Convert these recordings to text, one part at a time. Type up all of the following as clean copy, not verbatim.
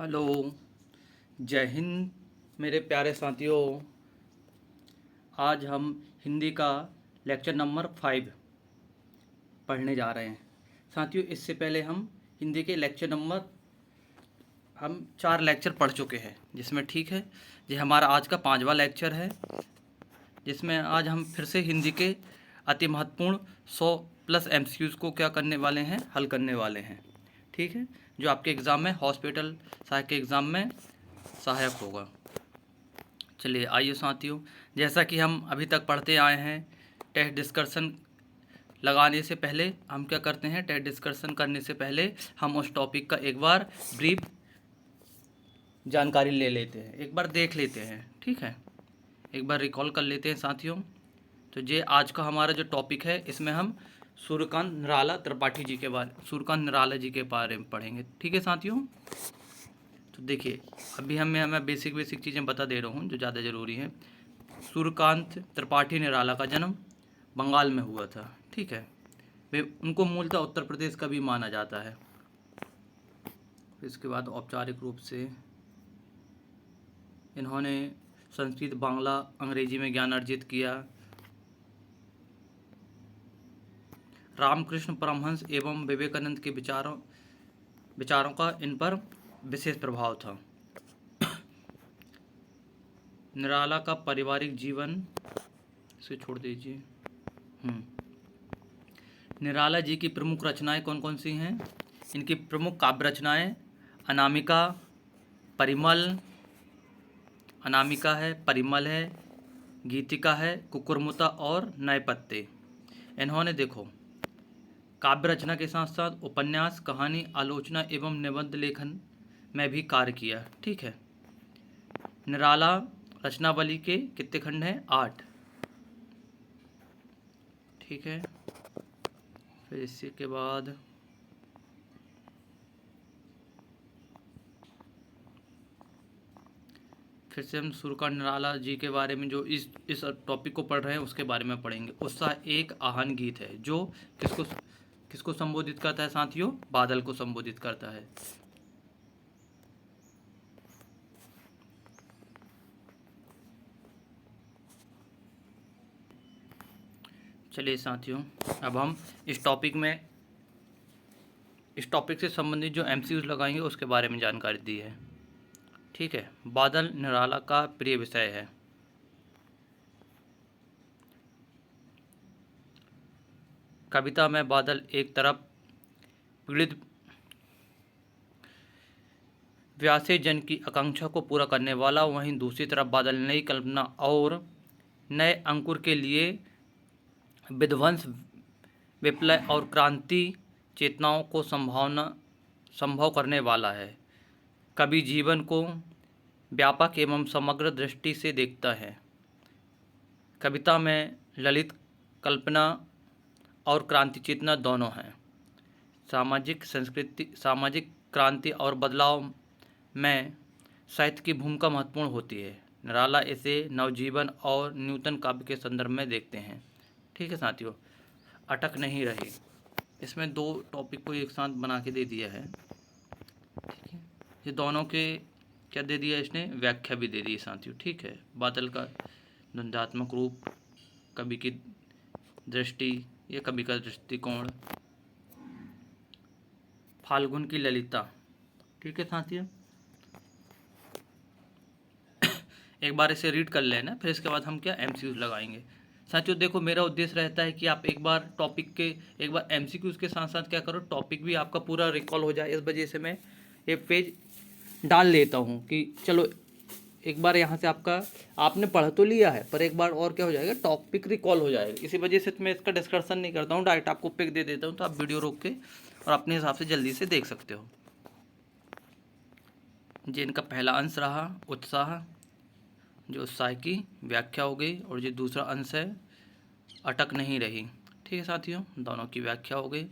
Hello. जय हिंद मेरे प्यारे साथियों। आज हम हिंदी का लेक्चर नंबर 5 पढ़ने जा रहे हैं। साथियों, इससे पहले हम हिंदी के लेक्चर नंबर हम 4 लेक्चर पढ़ चुके हैं, जिसमें ठीक है ये हमारा आज का 5वां लेक्चर है, जिसमें आज हम फिर से हिंदी के अति महत्वपूर्ण 100+ MCQs को क्या करने वाले हैं, हल करने वाले हैं। ठीक है, जो आपके एग्ज़ाम में हॉस्पिटल सहायक के एग्ज़ाम में सहायक होगा। चलिए आइए साथियों, जैसा कि हम अभी तक पढ़ते आए हैं, टेस्ट डिस्कशन लगाने से पहले हम क्या करते हैं, टेस्ट डिस्कशन करने से पहले हम उस टॉपिक का एक बार ब्रीफ जानकारी ले लेते हैं, एक बार देख लेते हैं। ठीक है, एक बार रिकॉल कर लेते हैं साथियों। तो ये आज का हमारा जो टॉपिक है, इसमें हम सूर्यकांत निराला सूर्यकांत निराला जी के बारे में पढ़ेंगे। ठीक है साथियों, तो देखिए अभी मैं बेसिक चीज़ें बता दे रहा हूँ जो ज़्यादा ज़रूरी है। सूर्यकांत त्रिपाठी निराला का जन्म बंगाल में हुआ था। ठीक है, वे उनको मूलतः उत्तर प्रदेश का भी माना जाता है। इसके बाद औपचारिक रूप से इन्होंने संस्कृत, बांग्ला, अंग्रेजी में ज्ञान अर्जित किया। रामकृष्ण परमहंस एवं विवेकानंद के विचारों का इन पर विशेष प्रभाव था। निराला का पारिवारिक जीवन, इसे छोड़ दीजिए। निराला जी की प्रमुख रचनाएं कौन कौन सी हैं? इनकी प्रमुख काव्य रचनाएं अनामिका, परिमल है, गीतिका है, कुकुरमुता और नए पत्ते। इन्होंने देखो काव्य रचना के साथ साथ उपन्यास, कहानी, आलोचना एवं निबंध लेखन में भी कार्य किया। ठीक है, निराला रचनावली के कितने खंड हैं? 8। ठीक है, फिर इसी के बाद फिर से हम सूर्यकांत निराला जी के बारे में जो इस टॉपिक को पढ़ रहे हैं उसके बारे में पढ़ेंगे। उत्साह एक आह्वान गीत है जो किसको संबोधित करता है साथियों? बादल को संबोधित करता है। चलिए साथियों, अब हम इस टॉपिक से संबंधित जो MCQs लगाएंगे उसके बारे में जानकारी दी है। ठीक है, बादल निराला का प्रिय विषय है। कविता में बादल एक तरफ पीड़ित व्यासे जन की आकांक्षा को पूरा करने वाला, वहीं दूसरी तरफ बादल नई कल्पना और नए अंकुर के लिए विध्वंस, विप्लव और क्रांति चेतनाओं को संभव करने वाला है। कवि जीवन को व्यापक एवं समग्र दृष्टि से देखता है। कविता में ललित कल्पना और क्रांति चेतना दोनों हैं। सामाजिक क्रांति और बदलाव में साहित्य की भूमिका महत्वपूर्ण होती है। निराला इसे नवजीवन और नूतन काव्य के संदर्भ में देखते हैं। ठीक है साथियों, अटक नहीं रही, इसमें 2 टॉपिक को एक साथ बना के दे दिया है। ठीक है, ये दोनों के क्या दे दिया इसने? व्याख्या भी दे दी साथियों। ठीक है, बादल का द्वंद्वात्मक रूप, कवि की दृष्टि या कवि का दृष्टिकोण, फाल्गुन की ललिता। ठीक है साथियों, एक बार इसे रीड कर लेना, फिर इसके बाद हम क्या MCQs लगाएंगे। साथियों देखो, मेरा उद्देश्य रहता है कि आप एक बार MCQs के साथ साथ क्या करो, टॉपिक भी आपका पूरा रिकॉल हो जाए। इस वजह से मैं एक पेज डाल लेता हूँ कि चलो एक बार यहाँ से आपने पढ़ तो लिया है, पर एक बार और क्या हो जाएगा, टॉपिक रिकॉल हो जाएगा। इसी वजह से मैं इसका डिस्कशन नहीं करता हूँ, डायरेक्ट आपको पिक दे देता हूँ, तो आप वीडियो रोक के और अपने हिसाब से जल्दी से देख सकते हो। ये इनका पहला अंश रहा उत्साह, जो उत्साह की व्याख्या हो गई, और जो दूसरा अंश है अटक नहीं रही। ठीक है साथियों, दोनों की व्याख्या हो गई।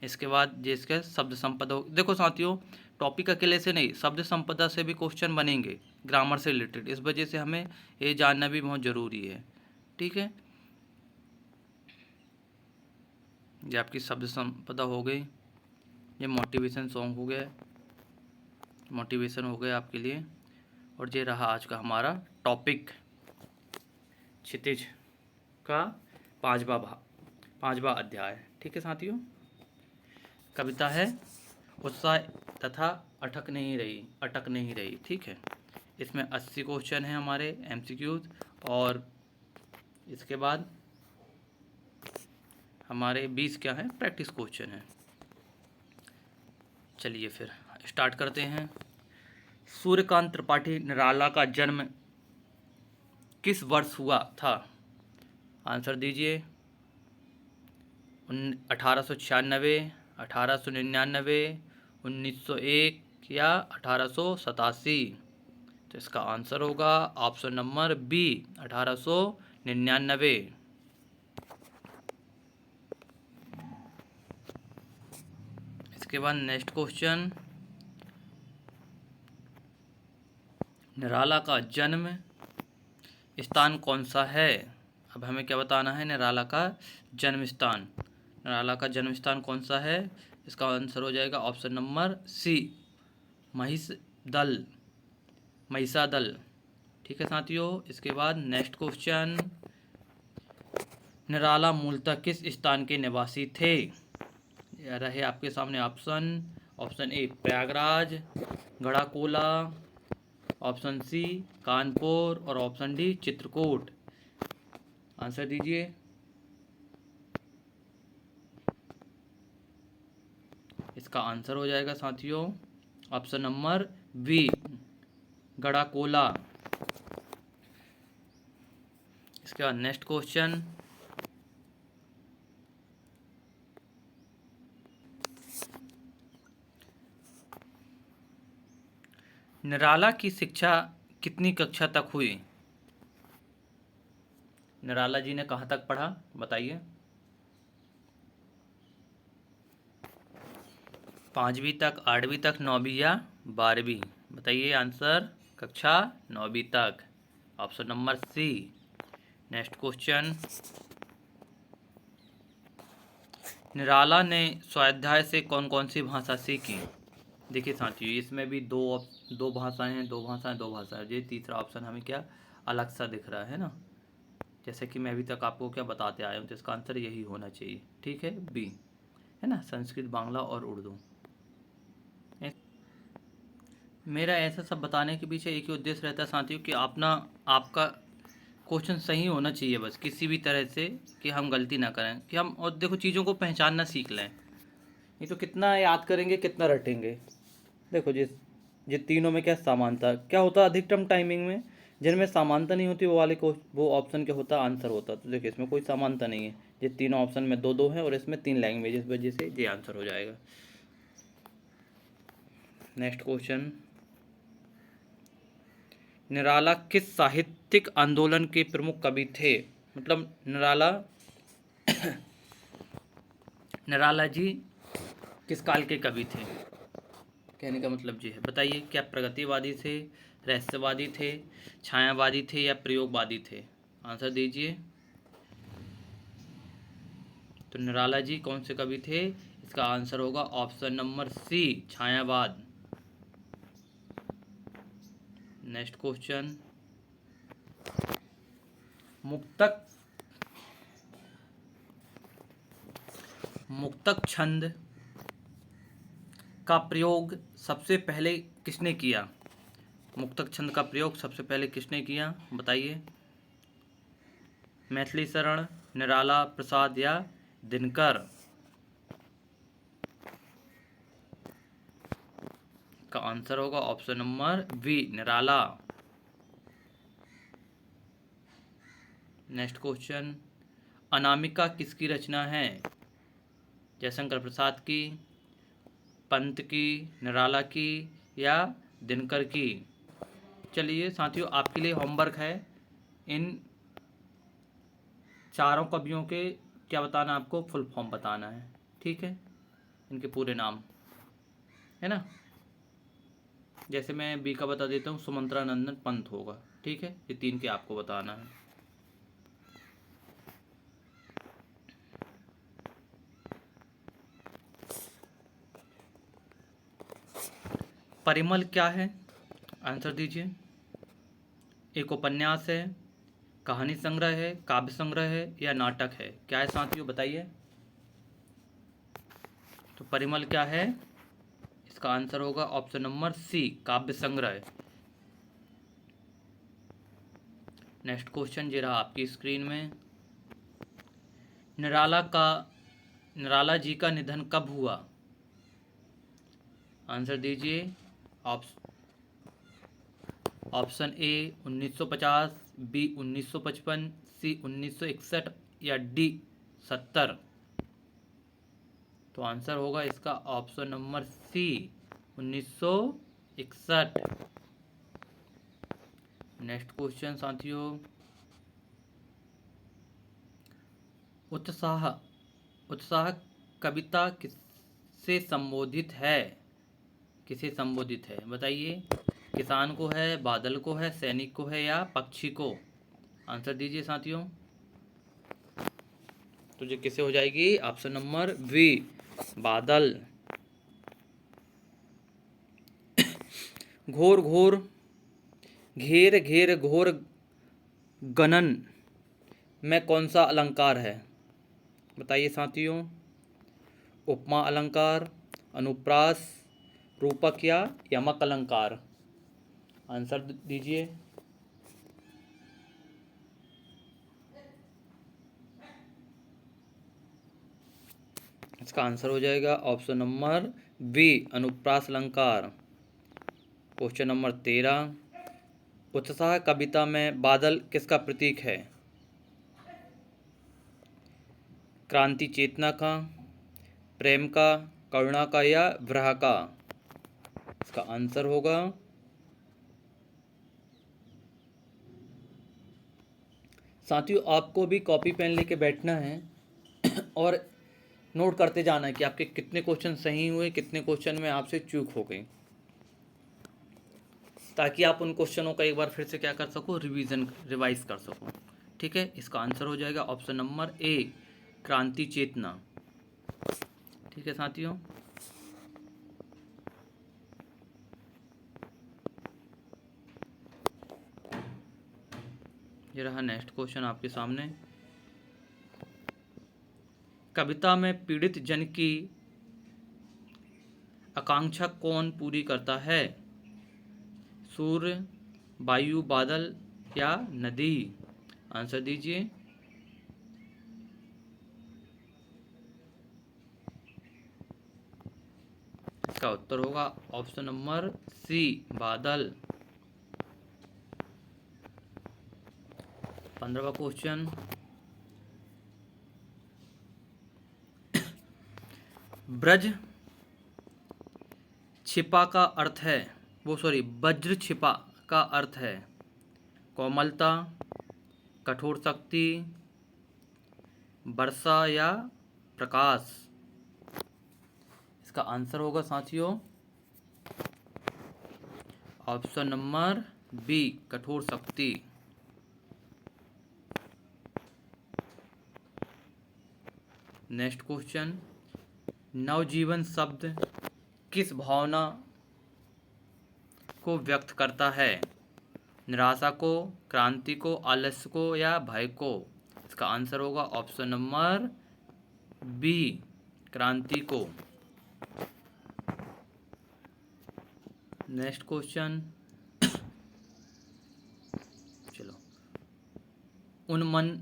इसके बाद जिसके शब्द संपदा देखो साथियों, टॉपिक अकेले से नहीं, शब्द संपदा से भी क्वेश्चन बनेंगे, ग्रामर से रिलेटेड। इस वजह से हमें ये जानना भी बहुत ज़रूरी है। ठीक है, ये आपकी शब्द संपदा हो गई, ये मोटिवेशन सॉन्ग हो गया, मोटिवेशन हो गया आपके लिए। और ये रहा आज का हमारा टॉपिक, क्षितिज का पांचवा अध्याय। ठीक है साथियों, कविता है उत्साह तथा अटक नहीं रही। ठीक है, इसमें 80 क्वेश्चन हैं हमारे MCQs, और इसके बाद हमारे 20 क्या हैं, प्रैक्टिस क्वेश्चन हैं। चलिए फिर स्टार्ट करते हैं। सूर्यकांत त्रिपाठी निराला का जन्म किस वर्ष हुआ था? आंसर दीजिए। 1896, 1899, 1901 या 1887। तो इसका आंसर होगा ऑप्शन नंबर बी, 1899। इसके बाद नेक्स्ट क्वेश्चन, निराला का जन्म स्थान कौन सा है? अब हमें क्या बताना है, निराला का जन्म स्थान। निराला का जन्म स्थान कौन सा है? इसका आंसर हो जाएगा ऑप्शन नंबर सी, महिषादल। ठीक है साथियों, इसके बाद नेक्स्ट क्वेश्चन, निराला मूलतः किस स्थान के निवासी थे? यह रहे आपके सामने option A Prayagraj, Garhakola, option C Kanpur, और ऑप्शन डी चित्रकूट। आंसर दीजिए। इसका आंसर हो जाएगा साथियों ऑप्शन नंबर बी, गढ़ाकोला। इसके बाद नेक्स्ट क्वेश्चन, निराला की शिक्षा कितनी कक्षा तक हुई? निराला जी ने कहाँ तक पढ़ा, बताइए। 5वीं तक, 8वीं तक, 9वीं या 12वीं? बताइए आंसर। कक्षा 9वीं तक, option number C. Next question, Nirala ने स्वाध्याय से कौन कौन सी भाषा सीखी? देखिए साथियों, इसमें भी दो भाषाएं हैं। ये तीसरा ऑप्शन हमें क्या अलग सा दिख रहा है ना, जैसे कि मैं अभी तक आपको क्या बताते आया हूँ, तो इसका आंसर यही होना चाहिए। ठीक है, बी है ना, संस्कृत, बांग्ला और उर्दू। मेरा ऐसा सब बताने के पीछे एक ही उद्देश्य रहता है साथियों कि आपका क्वेश्चन सही होना चाहिए, बस किसी भी तरह से कि हम गलती ना करें, कि हम और देखो चीज़ों को पहचानना सीख लें। नहीं तो कितना याद करेंगे, कितना रटेंगे। देखो जिस तीनों में क्या समानता क्या होता, अधिकतम टाइमिंग में जिनमें समानता नहीं होती वो ऑप्शन क्या होता, आंसर होता। तो देखिए इसमें कोई समानता नहीं है, ये तीनों ऑप्शन में दो है, और इसमें 3 लैंग्वेज, इस वजह से ये आंसर हो जाएगा। नेक्स्ट क्वेश्चन, निराला किस साहित्यिक आंदोलन के प्रमुख कवि थे? मतलब निराला जी किस काल के कवि थे, कहने का मतलब ये है। बताइए, क्या प्रगतिवादी थे, रहस्यवादी थे, छायावादी थे या प्रयोगवादी थे? आंसर दीजिए। तो निराला जी कौन से कवि थे? इसका आंसर होगा ऑप्शन नंबर सी, छायावाद। नेक्स्ट क्वेश्चन, मुक्तक छंद का प्रयोग सबसे पहले किसने किया? मुक्तक छंद का प्रयोग सबसे पहले किसने किया, बताइए। मैथिली शरण, निराला प्रसाद या दिनकर? का आंसर होगा ऑप्शन नंबर बी, निराला। नेक्स्ट क्वेश्चन, अनामिका किसकी रचना है? जयशंकर प्रसाद की, पंत की, निराला की या दिनकर की? चलिए साथियों, आपके लिए होमवर्क है, इन चारों कवियों के क्या बताना, आपको फुल फॉर्म बताना है। ठीक है, इनके पूरे नाम है ना। जैसे मैं बी का बता देता हूँ, सुमंत्रा नंदन पंत होगा। ठीक है, ये 3 के आपको बताना है। परिमल क्या है? आंसर दीजिए। एक उपन्यास है, कहानी संग्रह है, काव्य संग्रह है या नाटक है? क्या है साथियों, बताइए। तो परिमल क्या है? इसका आंसर होगा ऑप्शन नंबर सी, काव्य संग्रह। नेक्स्ट क्वेश्चन ये रहा आपकी स्क्रीन में। निराला जी का निधन कब हुआ? आंसर दीजिए। ऑप्शन ए 1950, बी 1955, सी 1961 या डी 70। तो आंसर होगा इसका option number C 1961। Next question साथियों, उत्साह उत्साह कविता किससे संबोधित है? किसे संबोधित है बताइए। किसान को है, बादल को है, सैनिक को है या पक्षी को? आंसर दीजिए साथियों। तो ये किसे हो जाएगी? ऑप्शन नंबर बी, बादल। घोर घोर घेर घेर घोर गणन में कौन सा अलंकार है? बताइए साथियों। उपमा अलंकार, अनुप्रास, रूपक या यमक अलंकार? आंसर दीजिए। इसका आंसर हो जाएगा ऑप्शन नंबर बी, अनुप्रास अलंकार। क्वेश्चन नंबर 13, उत्साह कविता में बादल किसका प्रतीक है? क्रांति चेतना का, प्रेम का, करुणा का या विरह का? इसका आंसर होगा साथियों, आपको भी कॉपी पेन लेके बैठना है और नोट करते जाना है कि आपके कितने क्वेश्चन सही हुए, कितने क्वेश्चन में आपसे चूक हो गई, ताकि आप उन क्वेश्चनों का एक बार फिर से क्या कर सको, रिवाइज कर सको। ठीक है, इसका आंसर हो जाएगा ऑप्शन नंबर ए, क्रांति चेतना। ठीक है साथियों। ये रहा नेक्स्ट क्वेश्चन आपके सामने। कविता में पीड़ित जन की आकांक्षा कौन पूरी करता है? सूर्य, वायु, बादल या नदी? आंसर दीजिए। इसका उत्तर होगा ऑप्शन नंबर सी, बादल। 15वां क्वेश्चन, ब्रज छिपा का अर्थ है, वज्र छिपा का अर्थ है कोमलता, कठोर शक्ति, वर्षा या प्रकाश? इसका आंसर होगा साथियों ऑप्शन नंबर बी, कठोर शक्ति। नेक्स्ट क्वेश्चन, नवजीवन शब्द किस भावना को व्यक्त करता है? निराशा को, क्रांति को, आलस्य को या भय को? इसका आंसर होगा ऑप्शन नंबर बी, क्रांति को। नेक्स्ट क्वेश्चन, चलो, उन्मन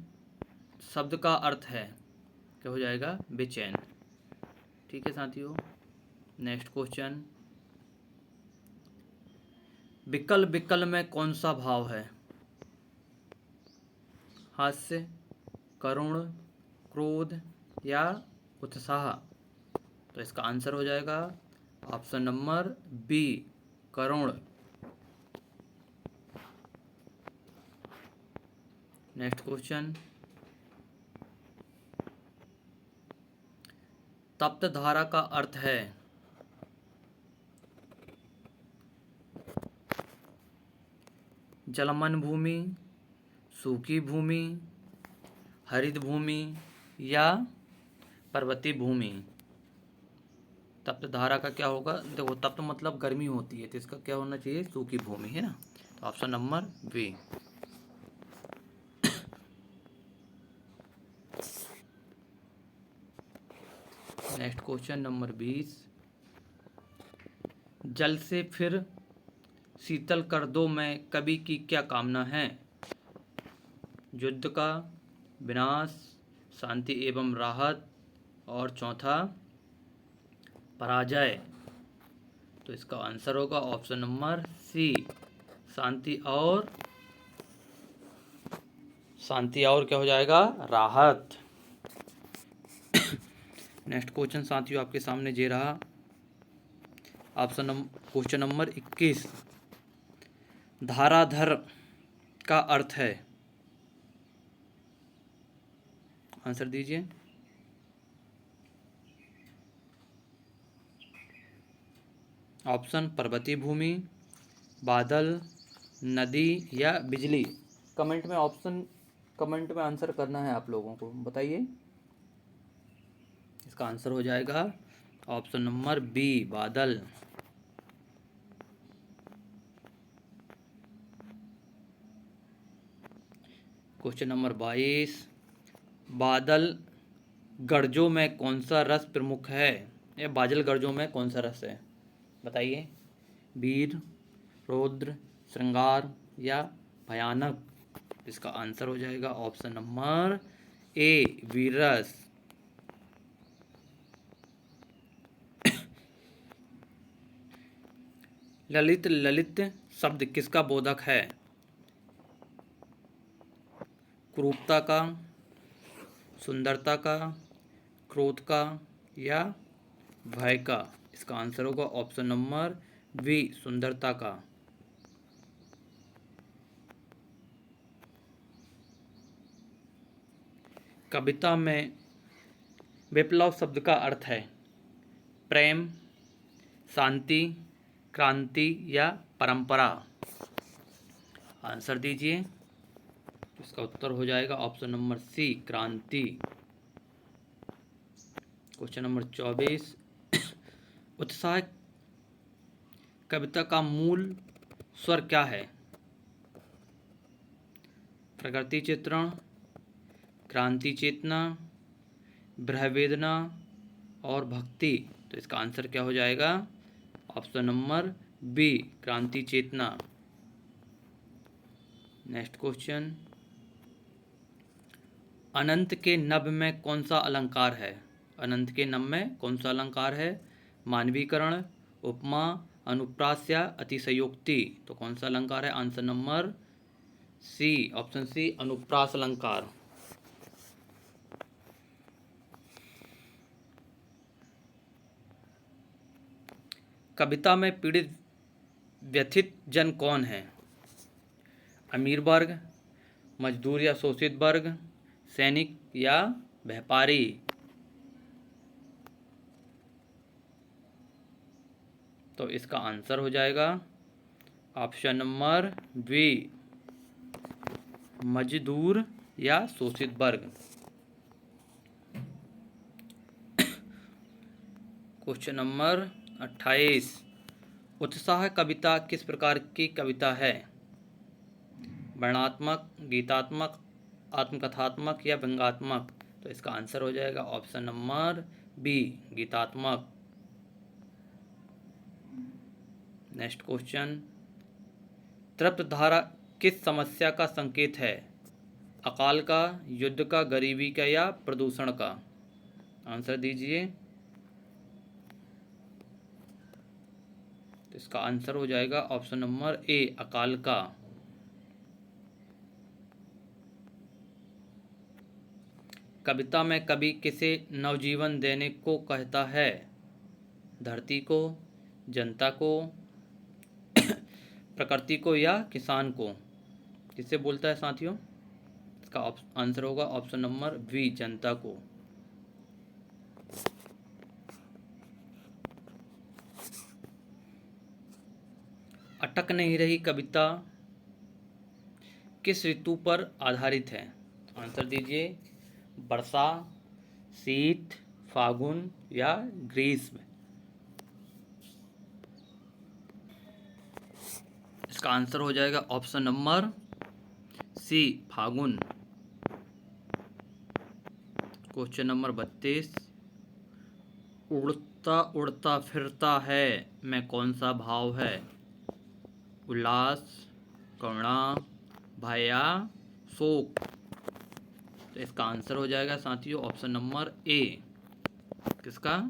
शब्द का अर्थ है, क्या हो जाएगा? बेचैन। ठीक है साथियों। नेक्स्ट क्वेश्चन, विकल विकल में कौन सा भाव है? हास्य, करुण, क्रोध या उत्साह? तो इसका आंसर हो जाएगा ऑप्शन नंबर बी, करुण। नेक्स्ट क्वेश्चन, तप्त धारा का अर्थ है जलमन भूमि, सूखी भूमि, हरित भूमि या पर्वतीय भूमि? तप्त धारा का क्या होगा? देखो तप्त मतलब गर्मी होती है, तो इसका क्या होना चाहिए? सूखी भूमि, है ना। तो option number B. Next question number 20। जल से फिर शीतल कर दो मैं कवि की क्या कामना है? युद्ध का, विनाश, शांति एवं राहत, और चौथा पराजय। तो इसका आंसर होगा ऑप्शन नंबर सी, शांति और क्या हो जाएगा? राहत। नेक्स्ट क्वेश्चन साथियों आपके सामने जे रहा क्वेश्चन नंबर 21। धाराधर का अर्थ है? आंसर दीजिए। ऑप्शन पर्वतीय भूमि, बादल, नदी या बिजली। कमेंट में आंसर करना है आप लोगों को, बताइए। इसका आंसर हो जाएगा ऑप्शन नंबर बी, बादल। Question number 22। बादल गरजों में कौन सा रस प्रमुख है? ये बादल गरजों में कौन सा रस है, बताइए। वीर, रौद्र, श्रृंगार या भयानक। इसका आंसर हो जाएगा ऑप्शन नंबर ए, वीररस। ललित शब्द किसका बोधक है? क्रूरता का, सुंदरता का, क्रोध का या भय का। इसका आंसर होगा ऑप्शन नंबर बी, सुंदरता का। कविता में विप्लव शब्द का अर्थ है? प्रेम, शांति, क्रांति या परंपरा। आंसर दीजिए। इसका उत्तर हो जाएगा ऑप्शन नंबर सी, क्रांति। Question number 24। उत्साह कविता का मूल स्वर क्या है? प्रकृति चित्रण, क्रांति चेतना, ब्रहवेदना और भक्ति। तो इसका आंसर क्या हो जाएगा? ऑप्शन नंबर बी, क्रांति चेतना। Next question. अनंत के नभ में कौन सा अलंकार है? अनंत के नभ में कौन सा अलंकार है? मानवीकरण, उपमा, अनुप्रास या अतिशयोक्ति। तो कौन सा अलंकार है? Answer number C, option C, अनुप्रास अलंकार। कविता में पीड़ित व्यथित जन कौन है? अमीर वर्ग, मजदूर या शोषित वर्ग, सैनिक या व्यापारी। तो इसका आंसर हो जाएगा ऑप्शन नंबर बी, मजदूर या शोषित वर्ग। Question number 28। उत्साह कविता किस प्रकार की कविता है? वर्णनात्मक, गीतात्मक, आत्मकथात्मक या व्यंग्यात्मक। तो इसका आंसर हो जाएगा ऑप्शन नंबर बी, गीतात्मक। Next question. तृप्त धारा किस समस्या का संकेत है? अकाल का, युद्ध का, गरीबी का या प्रदूषण का। आंसर दीजिए। तो इसका आंसर हो जाएगा ऑप्शन नंबर ए, अकाल का। कविता में कवि किसे नवजीवन देने को कहता है? धरती को, जनता को, प्रकृति को या किसान को। किससे बोलता है साथियों? इसका आंसर होगा ऑप्शन नंबर बी, जनता को। अटक नहीं रही कविता किस ऋतु पर आधारित है? आंसर दीजिए। वर्षा, शीत, फागुन या ग्रीष्म। इसका आंसर हो जाएगा ऑप्शन नंबर सी, फागुन। क्वेश्चन नंबर 32, उड़ता उड़ता फिरता है मैं कौन सा भाव है? उल्लास, करुणा, भय या शोक? तो इसका आंसर हो जाएगा साथियों ऑप्शन नंबर ए। किसका?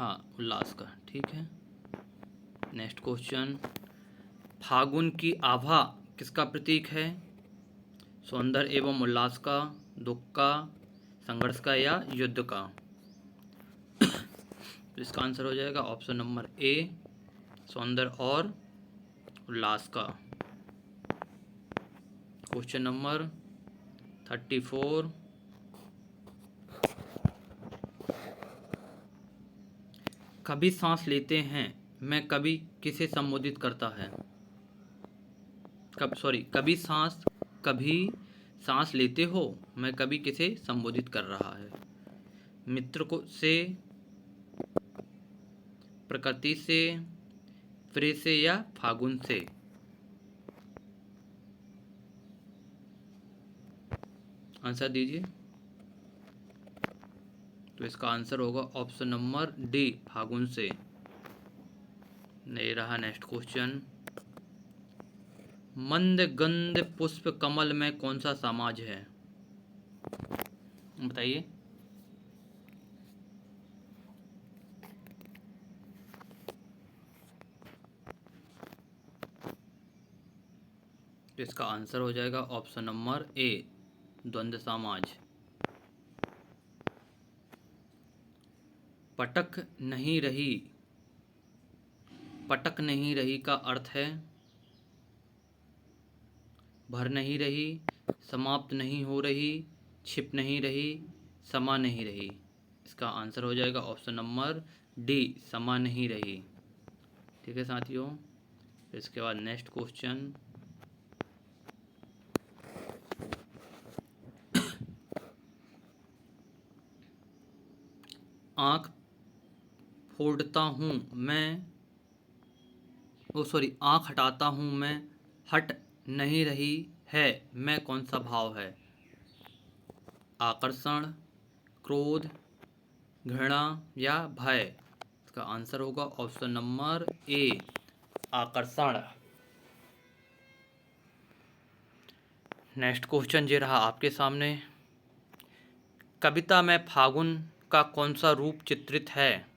हाँ, उल्लास का। ठीक है। नेक्स्ट क्वेश्चन, फागुन की आभा किसका प्रतीक है? सौंदर्य एवं उल्लास का, दुख का, संघर्ष का या युद्ध का? तो इसका आंसर हो जाएगा ऑप्शन नंबर ए, सौंदर्य और उल्लास का। क्वेश्चन नंबर 34, कभी सांस लेते हैं मैं कभी किसे संबोधित करता है? कभी सांस लेते हो मैं कभी किसे संबोधित कर रहा है? मित्र को से, प्रकृति से, प्रेम से या फागुन से? आंसर दीजिए। तो इसका आंसर होगा ऑप्शन नंबर डी, फागुन से। नहीं रहा नेक्स्ट क्वेश्चन, मंद गंध पुष्प कमल में कौन सा समाज है? बताइए। तो इसका आंसर हो जाएगा ऑप्शन नंबर ए, द्वंद्व समाज। पटक नहीं रही का अर्थ है भर नहीं रही, समाप्त नहीं हो रही, छिप नहीं रही, समा नहीं रही। इसका आंसर हो जाएगा ऑप्शन नंबर डी, समा नहीं रही। ठीक है साथियों। इसके बाद नेक्स्ट क्वेश्चन, आँख फोड़ता हूँ मैं आँख हटाता हूँ मैं हट नहीं रही है मैं कौन सा भाव है? आकर्षण, क्रोध, घृणा या भय? इसका आंसर होगा ऑप्शन नंबर ए, आकर्षण। नेक्स्ट क्वेश्चन ये रहा आपके सामने, कविता में फागुन का कौन सा रूप चित्रित है?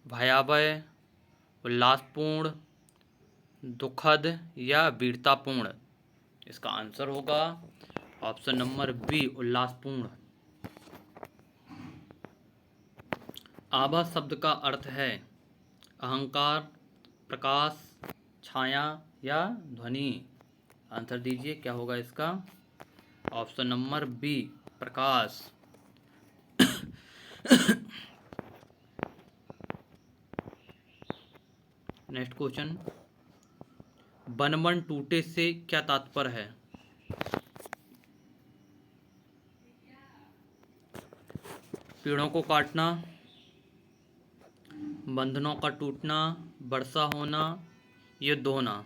भयावह, उल्लासपूर्ण, दुखद या वीरतापूर्ण? इसका आंसर होगा ऑप्शन नंबर बी, उल्लासपूर्ण। आभा शब्द का अर्थ है अहंकार, प्रकाश, छाया या ध्वनि? आंसर दीजिए, क्या होगा इसका? ऑप्शन नंबर बी, प्रकाश। नेक्स्ट क्वेश्चन, बन बन टूटे से क्या तात्पर्य है? पेड़ों को काटना, बंधनों का टूटना, वर्षा होना, युद्ध होना?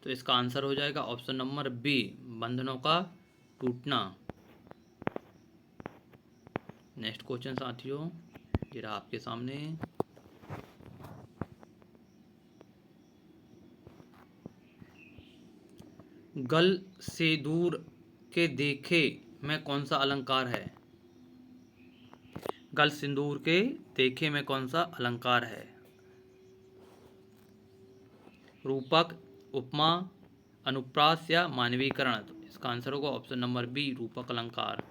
तो इसका आंसर हो जाएगा ऑप्शन नंबर बी, बंधनों का टूटना। नेक्स्ट क्वेश्चन साथियों, ये रहा आपके सामने, गल से दूर के देखे में कौन सा अलंकार है? गल सिंदूर के देखे में कौन सा अलंकार है? रूपक, उपमा, अनुप्रास या मानवीकरण? तो इसका आंसर होगा ऑप्शन नंबर बी, रूपक अलंकार।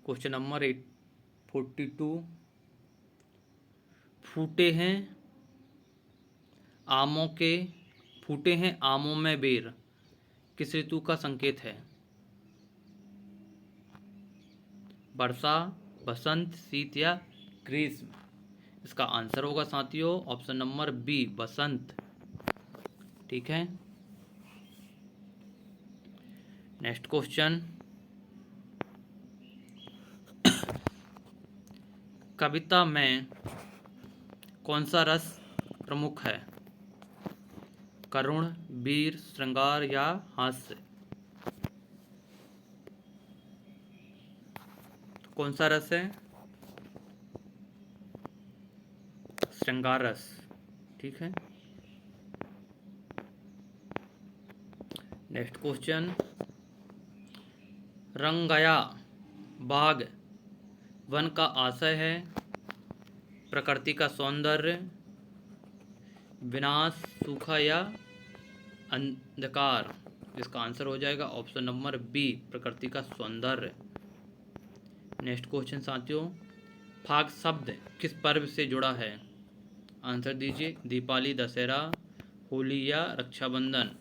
क्वेश्चन नंबर 42, फूटे हैं आमों में बेर किस ऋतु का संकेत है? वर्षा, बसंत, शीत या ग्रीष्म? इसका आंसर होगा साथियों ऑप्शन नंबर बी, बसंत। ठीक है, नेक्स्ट क्वेश्चन, कविता में कौन सा रस प्रमुख है? करुण, वीर, श्रृंगार या हास्य? तो कौन सा रस है? श्रृंगार रस। ठीक है, नेक्स्ट क्वेश्चन, रंग गया बाग वन का आशय है प्रकृति का सौंदर्य, विनाश, सूखा या अंधकार? इसका आंसर हो जाएगा ऑप्शन नंबर बी, प्रकृति का सौंदर्य। नेक्स्ट क्वेश्चन साथियों, फाग शब्द किस पर्व से जुड़ा है? आंसर दीजिए, दीपावली, दशहरा, होली या रक्षाबंधन?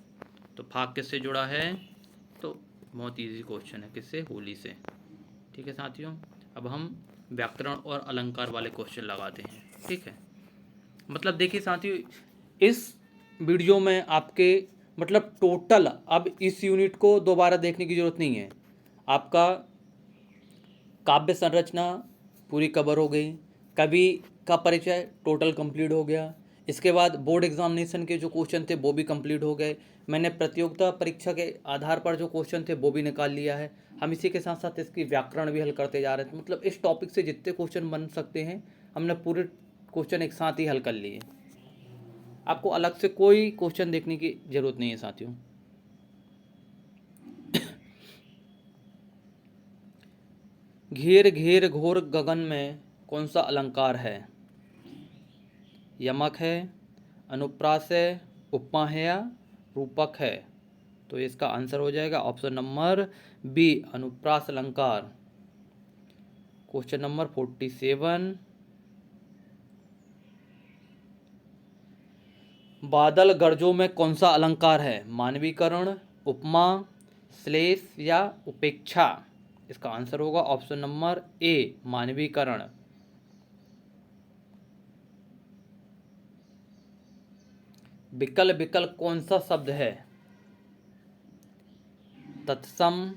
तो फाग किससे जुड़ा है? तो बहुत इजी क्वेश्चन है, किससे? होली से। ठीक है साथियों, अब हम व्याकरण और अलंकार वाले क्वेश्चन लगाते हैं। ठीक है, मतलब देखिए साथियों, इस वीडियो में आपके मतलब टोटल अब इस यूनिट को दोबारा देखने की जरूरत नहीं है। आपका काव्य संरचना पूरी कवर हो गई, कवि का परिचय टोटल कंप्लीट हो गया, इसके बाद बोर्ड एग्जामिनेशन के जो क्वेश्चन थे वो भी कंप्लीट हो गए, मैंने प्रतियोगिता परीक्षा के आधार पर जो क्वेश्चन थे वो भी निकाल लिया है। हम इसी के साथ साथ इसकी व्याकरण भी हल करते जा रहे थे, मतलब इस टॉपिक से जितने क्वेश्चन बन सकते हैं हमने पूरे क्वेश्चन एक साथ ही हल कर लिए। आपको अलग से कोई क्वेश्चन देखने की जरूरत नहीं है साथियों। घेर घेर घोर गगन में कौन सा अलंकार है? यमक है, अनुप्रास है, उपमा है या रूपक है? तो इसका आंसर हो जाएगा ऑप्शन नंबर बी, अनुप्रास अलंकार। क्वेश्चन नंबर 47, बादल गरजों में कौन सा अलंकार है? मानवीकरण, उपमा, श्लेष या उपेक्षा? इसका आंसर होगा ऑप्शन नंबर ए, मानवीकरण। विकल विकल कौन सा शब्द है? तत्सम,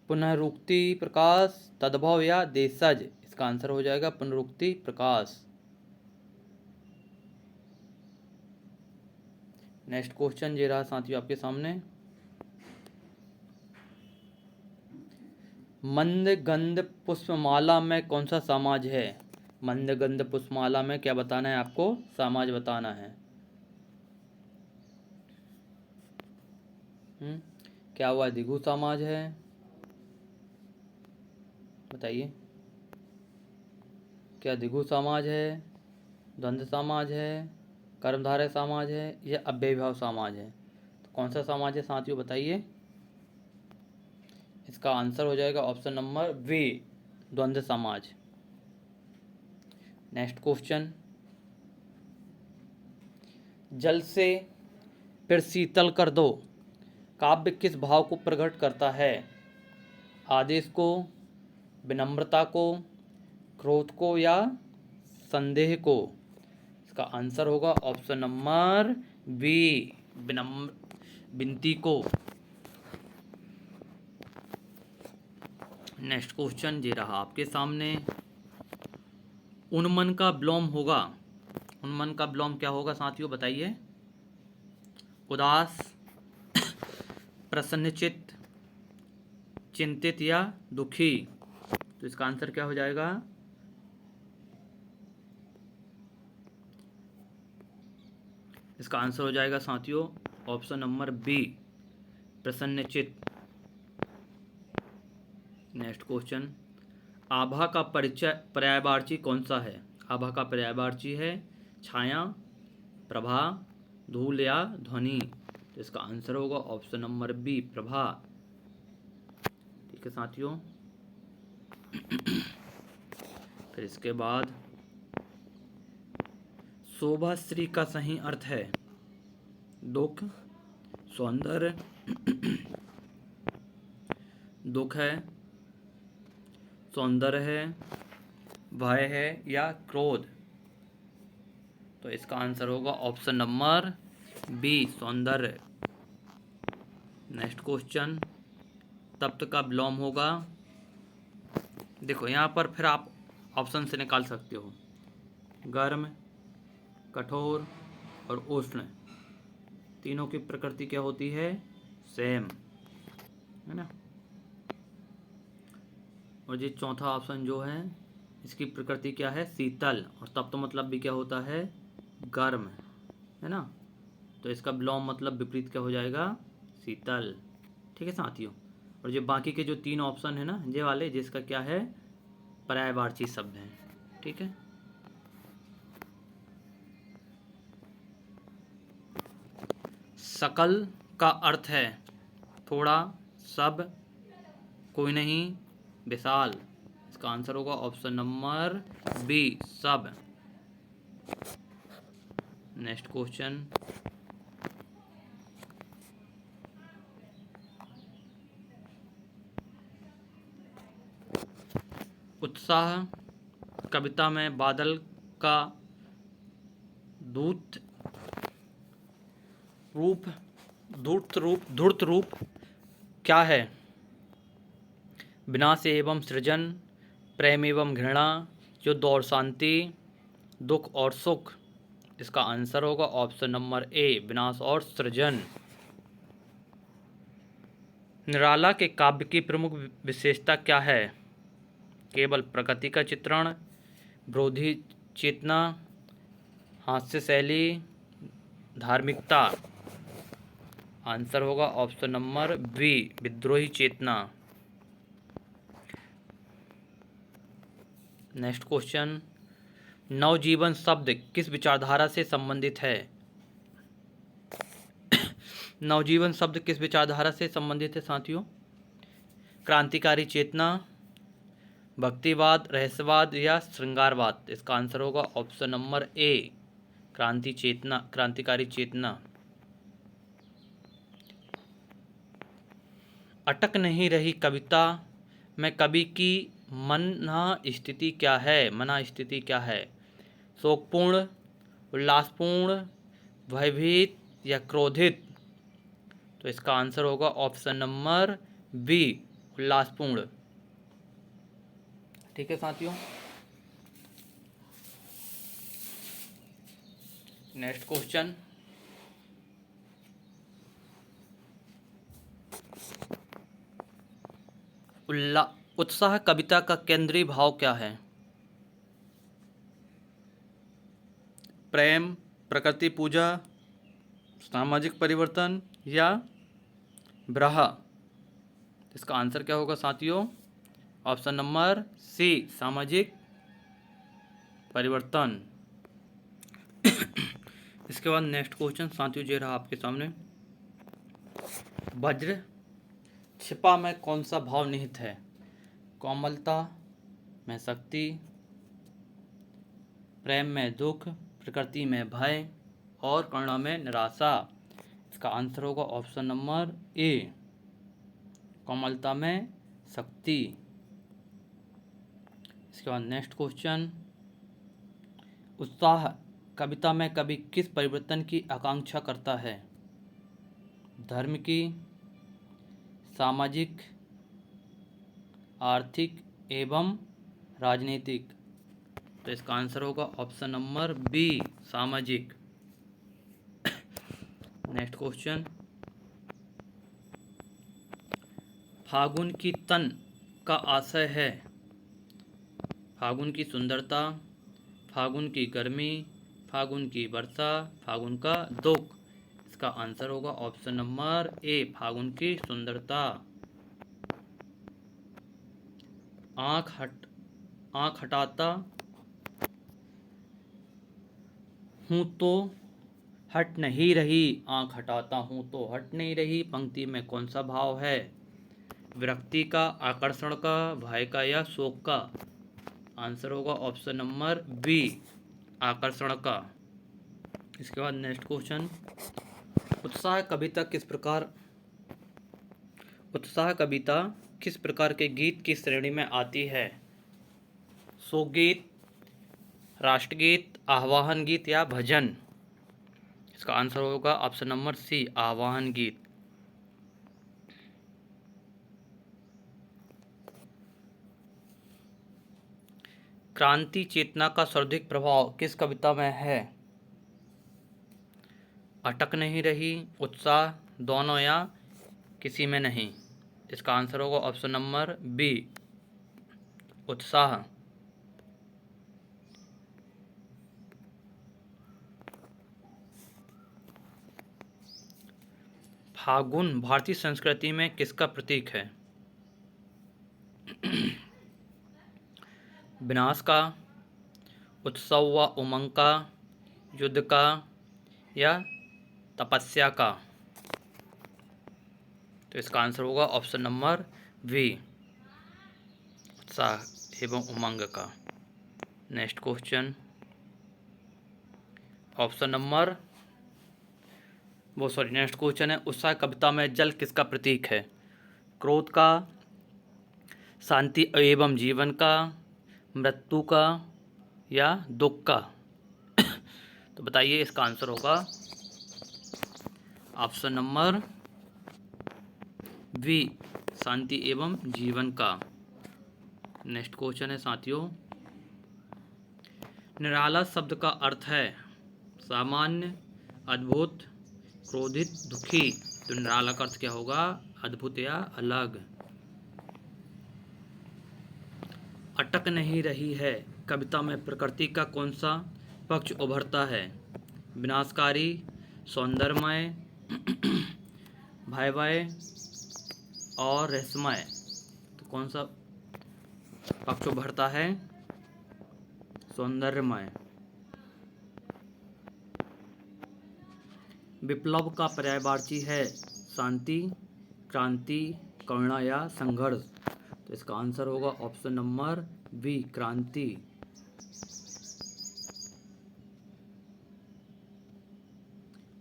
पुनरुक्ति प्रकाश, तद्भव या देशज? इसका आंसर हो जाएगा पुनरुक्ति प्रकाश। नेक्स्ट क्वेश्चन ये रहा साथियों आपके सामने, मंदगंध पुष्पमाला में कौन सा समाज है? मंदगंध पुष्पमाला में क्या बताना है आपको? समाज बताना है। क्या हुआ? दिगु समाज है, बताइए क्या दिगु समाज है, द्वंद्व समाज है, कर्मधारय समाज है या अव्ययीभाव समाज है? तो कौन सा समाज है साथियों बताइए? इसका आंसर हो जाएगा ऑप्शन नंबर बी, द्वंद्व समाज। नेक्स्ट क्वेश्चन, जल से फिर शीतल कर दो काव्य किस भाव को प्रकट करता है? आदेश को, विनम्रता को, क्रोध को या संदेह को? इसका आंसर होगा ऑप्शन नंबर बी, विनती को। नेक्स्ट क्वेश्चन ये रहा आपके सामने, उन्मन का विलोम होगा, उन्मन का विलोम क्या होगा साथियों बताइए? उदास, प्रसन्नचित्त, चिंतित या दुखी? तो इसका आंसर क्या हो जाएगा? इसका आंसर हो जाएगा साथियों ऑप्शन नंबर बी, प्रसन्नचित्त। नेक्स्ट क्वेश्चन, आभा का परिचय पर्यायवाची कौन सा है? आभा का पर्यायवाची है छाया, प्रभा, धूल या ध्वनि? तो इसका आंसर होगा ऑप्शन नंबर बी, प्रभा। ठीक है साथियों, फिर इसके बाद शोभाश्री का सही अर्थ है दुख, सौंदर्य, दुख है, सौंदर्य है, भय है या क्रोध? तो इसका आंसर होगा ऑप्शन नंबर बी, सौंदर्य। नेक्स्ट क्वेश्चन, तप्त का विलोम होगा। देखो यहाँ पर फिर आप ऑप्शन से निकाल सकते हो, गर्म, कठोर और उष्ण। तीनों की प्रकृति क्या होती है? सेम, है ना। और ये चौथा ऑप्शन जो है, इसकी प्रकृति क्या है? शीतल। और तप्त मतलब भी क्या होता है? गर्म, है ना। तो इसका विलोम मतलब विपरीत क्या हो जाएगा? शीतल। ठीक है साथियों। और जो बाकी के जो तीन ऑप्शन है ना, ये वाले, जिसका क्या है? पर्यायवाची शब्द हैं। ठीक है। सकल का अर्थ है थोड़ा, सब, कोई नहीं, विशाल। इसका आंसर होगा ऑप्शन नंबर बी, सब। नेक्स्ट क्वेश्चन, उत्साह कविता में बादल का दूत रूप धूर्त रूप क्या है? विनाश एवं सृजन, प्रेम एवं घृणा, युद्ध और शांति, दुख और सुख। इसका आंसर होगा ऑप्शन नंबर ए, विनाश और सृजन। निराला के काव्य की प्रमुख विशेषता क्या है? केवल प्रकृति का चित्रण, विरोधी चेतना, हास्य शैली, धार्मिकता। आंसर होगा ऑप्शन नंबर बी, विद्रोही चेतना। नेक्स्ट क्वेश्चन, नवजीवन शब्द किस विचारधारा से संबंधित है? नवजीवन शब्द किस विचारधारा से संबंधित है साथियों? क्रांतिकारी चेतना, भक्तिवाद, रहस्यवाद या श्रृंगारवाद। इसका आंसर होगा ऑप्शन नंबर ए, क्रांतिकारी चेतना। अटक नहीं रही कविता में कवि की मना स्थिति क्या है? शोकपूर्ण, उल्लासपूर्ण, भयभीत या क्रोधित। तो इसका आंसर होगा ऑप्शन नंबर बी, उल्लासपूर्ण। ठीक है साथियों। नेक्स्ट क्वेश्चन, उत्साह कविता का केंद्रीय भाव क्या है? प्रेम, प्रकृति पूजा, सामाजिक परिवर्तन या विरह। इसका आंसर क्या होगा साथियों? ऑप्शन नंबर सी, सामाजिक परिवर्तन। इसके बाद नेक्स्ट क्वेश्चन साथियों ये रहा आपके सामने, वज्र छिपा में कौन सा भाव निहित है? कोमलता में शक्ति, प्रेम में दुख, प्रकृति में भय और करुणा में निराशा। इसका आंसर होगा ऑप्शन नंबर ए, कोमलता में शक्ति। इसके बाद नेक्स्ट क्वेश्चन, उत्साह कविता में कवि किस परिवर्तन की आकांक्षा करता है? धर्म की, सामाजिक, आर्थिक एवं राजनीतिक। तो इसका आंसर होगा ऑप्शन नंबर बी, सामाजिक। नेक्स्ट क्वेश्चन, फागुन की तन का आशय है फागुन की सुंदरता, फागुन की गर्मी, फागुन की वर्षा, फागुन का दुख। इसका आंसर होगा ऑप्शन नंबर ए, फागुन की सुंदरता। आँख हटाता हूँ तो हट नहीं रही, आँख हटाता हूँ तो हट नहीं रही पंक्ति में कौन सा भाव है? विरक्ति का, आकर्षण का, भय का या शोक का। आंसर होगा ऑप्शन नंबर बी, आकर्षण का। इसके बाद नेक्स्ट क्वेश्चन, उत्साह कविता किस प्रकार के गीत की श्रेणी में आती है? शोकगीत, राष्ट्रगीत, आह्वान गीत या भजन। इसका आंसर होगा ऑप्शन नंबर सी, आह्वान गीत। क्रांति चेतना का सर्वाधिक प्रभाव किस कविता में है? अटक नहीं रही, उत्साह, दोनों या किसी में नहीं। इसका आंसर होगा ऑप्शन नंबर बी, उत्साह। फागुन भारतीय संस्कृति में किसका प्रतीक है? विनाश का, उत्सव व उमंग का, युद्ध का या तपस्या का। तो इसका आंसर होगा ऑप्शन नंबर वी, उत्साह एवं उमंग का। नेक्स्ट क्वेश्चन, नेक्स्ट क्वेश्चन है, उत्साह कविता में जल किसका प्रतीक है? क्रोध का, शांति एवं जीवन का, मृत्यु का या दुख का। तो बताइए, इसका आंसर होगा ऑप्शन नंबर बी, शांति एवं जीवन का। नेक्स्ट क्वेश्चन है साथियों, निराला शब्द का अर्थ है सामान्य, अद्भुत, क्रोधित, दुखी। तो निराला का अर्थ क्या होगा? अद्भुत या अलग। अटक नहीं रही है कविता में प्रकृति का कौन सा पक्ष उभरता है? विनाशकारी, सौंदर्यमय, भयावह और रहस्यमय। तो कौन सा पक्ष उभरता है? सौंदर्यमय। विप्लव का पर्यायवाची है शांति, क्रांति, करुणा या संघर्ष। तो इसका आंसर होगा ऑप्शन नंबर बी, क्रांति।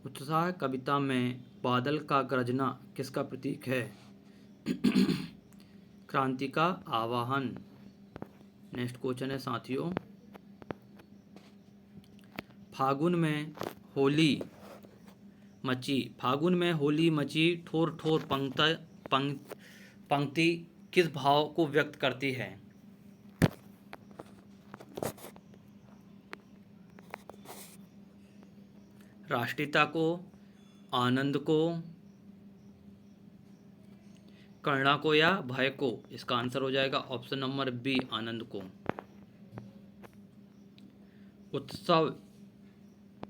उत्साह कविता में बादल का गरजना किसका प्रतीक है? क्रांति का आवाहन। नेक्स्ट क्वेश्चन है साथियों, फागुन में होली मची ठोर ठोर पंक्ति किस भाव को व्यक्त करती है? राष्ट्रीयता को, आनंद को, करुणा को या भय को। इसका आंसर हो जाएगा ऑप्शन नंबर बी, आनंद को। उत्सव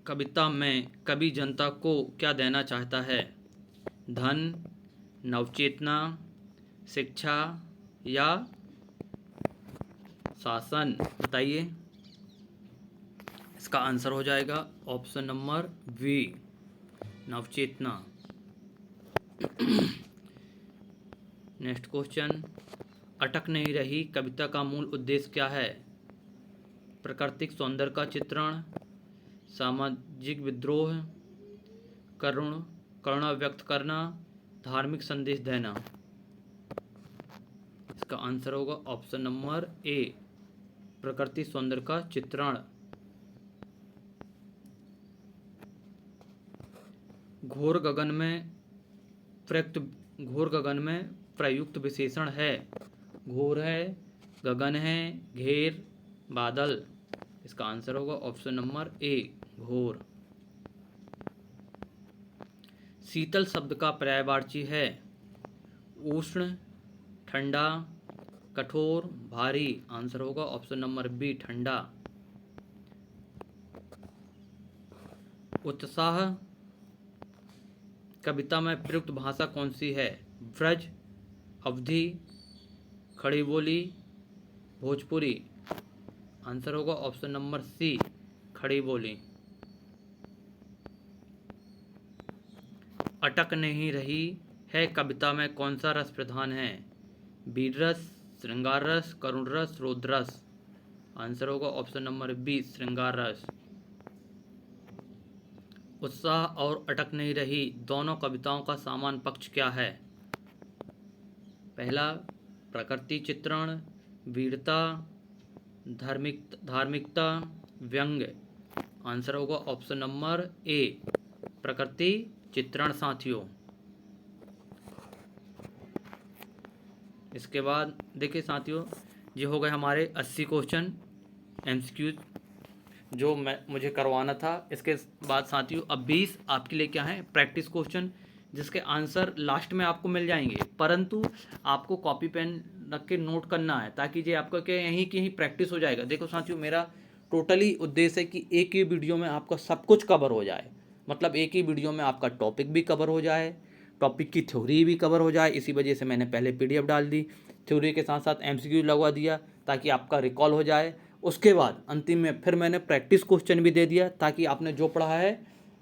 कविता में कवि जनता को क्या देना चाहता है? धन, नवचेतना, शिक्षा या शासन। बताइए, इसका आंसर हो जाएगा ऑप्शन नंबर बी, नवचेतना। नेक्स्ट क्वेश्चन, अटक नहीं रही कविता का मूल उद्देश्य क्या है? प्राकृतिक सौंदर्य का चित्रण, सामाजिक विद्रोह, करुणा व्यक्त करना, धार्मिक संदेश देना। इसका आंसर होगा ऑप्शन नंबर ए, प्रकृति सौंदर्य का चित्रण। घोर गगन में प्रयुक्त विशेषण है। घोर है, गगन है, घेर, बादल। इसका आंसर होगा ऑप्शन नंबर ए, घोर। शीतल शब्द का पर्यायवाची है उष्ण, ठंडा, कठोर, भारी। आंसर होगा ऑप्शन नंबर बी, ठंडा। उत्साह कविता में प्रयुक्त भाषा कौन सी है? ब्रज, अवधी, खड़ी बोली, भोजपुरी। आंसर होगा ऑप्शन नंबर सी, खड़ी बोली। अटक नहीं रही है कविता में कौन सा रस प्रधान है? वीर रस, श्रृंगार रस, करुण रस, रौद्र रस। आंसर होगा ऑप्शन नंबर बी, श्रृंगार रस। उत्साह और अटक नहीं रही दोनों कविताओं का समान पक्ष क्या है? पहला, प्रकृति चित्रण, वीरता, धार्मिकता, व्यंग्य। आंसर होगा ऑप्शन नंबर ए, प्रकृति चित्रण साथियों। इसके बाद देखिए साथियों, ये हो गए हमारे 80 क्वेश्चन एमसीक्यूज जो मुझे करवाना था। इसके बाद साथियों अब 20 आपके लिए क्या है, प्रैक्टिस क्वेश्चन, जिसके आंसर लास्ट में आपको मिल जाएंगे, परंतु आपको कॉपी पेन रख के नोट करना है, ताकि ये आपका क्या यहीं की यहीं प्रैक्टिस हो जाएगा। देखो साथियों, मेरा टोटली उद्देश्य है कि एक ही वीडियो में आपका सब कुछ कवर हो जाए, मतलब एक ही वीडियो में आपका टॉपिक भी कवर हो जाए, टॉपिक की थ्योरी भी कवर हो जाए। इसी वजह से मैंने पहले PDF डाल दी, थ्योरी के साथ साथ MCQ लगवा दिया, ताकि आपका रिकॉल हो जाए। उसके बाद अंतिम में फिर मैंने प्रैक्टिस क्वेश्चन भी दे दिया, ताकि आपने जो पढ़ा है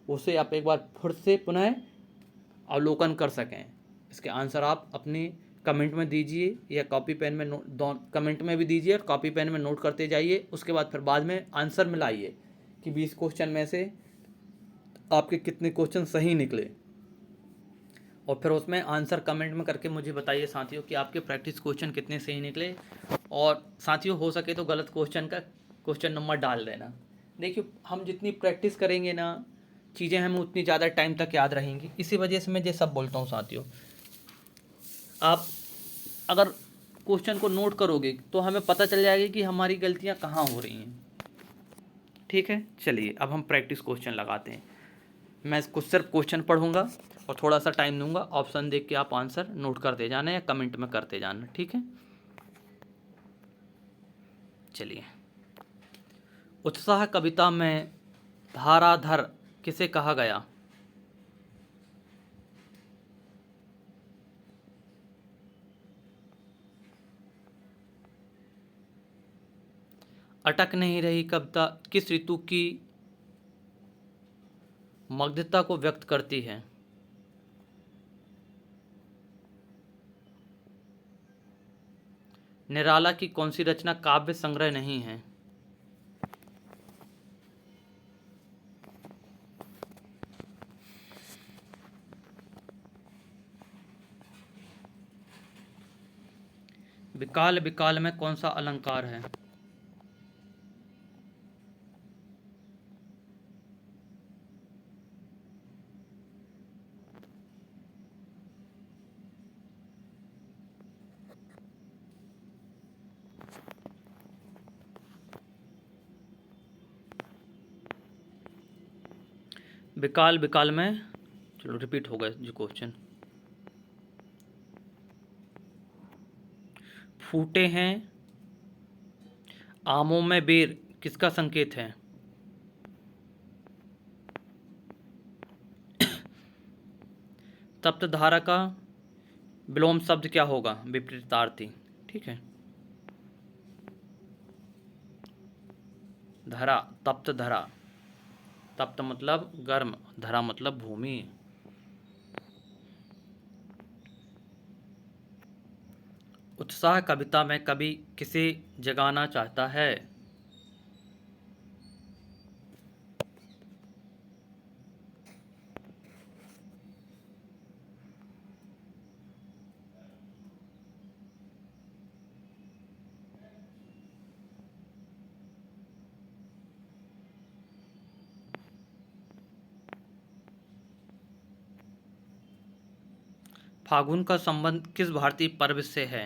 उसे आप एक बार फिर से पुनः अवलोकन कर सकें। इसके आंसर आप अपनी कमेंट में दीजिए, या कॉपी पेन में कमेंट में भी दीजिए और कॉपी पेन में नोट करते जाइए। उसके बाद फिर बाद में आंसर मिलाइए कि 20 क्वेश्चन में से आपके कितने क्वेश्चन सही निकले, और फिर उसमें आंसर कमेंट में करके मुझे बताइए साथियों कि आपके प्रैक्टिस क्वेश्चन कितने सही निकले। और साथियों हो सके तो गलत क्वेश्चन का क्वेश्चन नंबर डाल देना। देखिए हम जितनी प्रैक्टिस करेंगे ना, चीज़ें हमें उतनी ज़्यादा टाइम तक याद रहेंगी। इसी वजह से मैं ये सब बोलता हूँ साथियों। आप अगर क्वेश्चन को नोट करोगे तो हमें पता चल जाएगा कि हमारी गलतियाँ कहाँ हो रही हैं। ठीक है, चलिए अब हम प्रैक्टिस क्वेश्चन लगाते हैं। मैं इसको सिर्फ क्वेश्चन पढ़ूंगा और थोड़ा सा टाइम दूंगा, ऑप्शन देख के आप आंसर नोट करते जाना या कमेंट में करते जाना। ठीक है, चलिए। उत्साह कविता में धाराधर किसे कहा गया? अटक नहीं रही कविता किस ऋतु की मग्नता को व्यक्त करती है? निराला की कौन सी रचना काव्य संग्रह नहीं है? विकाल विकाल में कौन सा अलंकार है? विकाल विकाल में, चलो रिपीट हो गया जो क्वेश्चन। फूटे हैं आमों में बेर किसका संकेत है? तप्त धारा का विलोम शब्द क्या होगा? विपरीतार्थी। ठीक है, धरा, तप्त धरा, तप्त मतलब गर्म, धरा मतलब भूमि। उत्साह कविता में कवि किसे जगाना चाहता है? फागुन का संबंध किस भारतीय पर्व से है?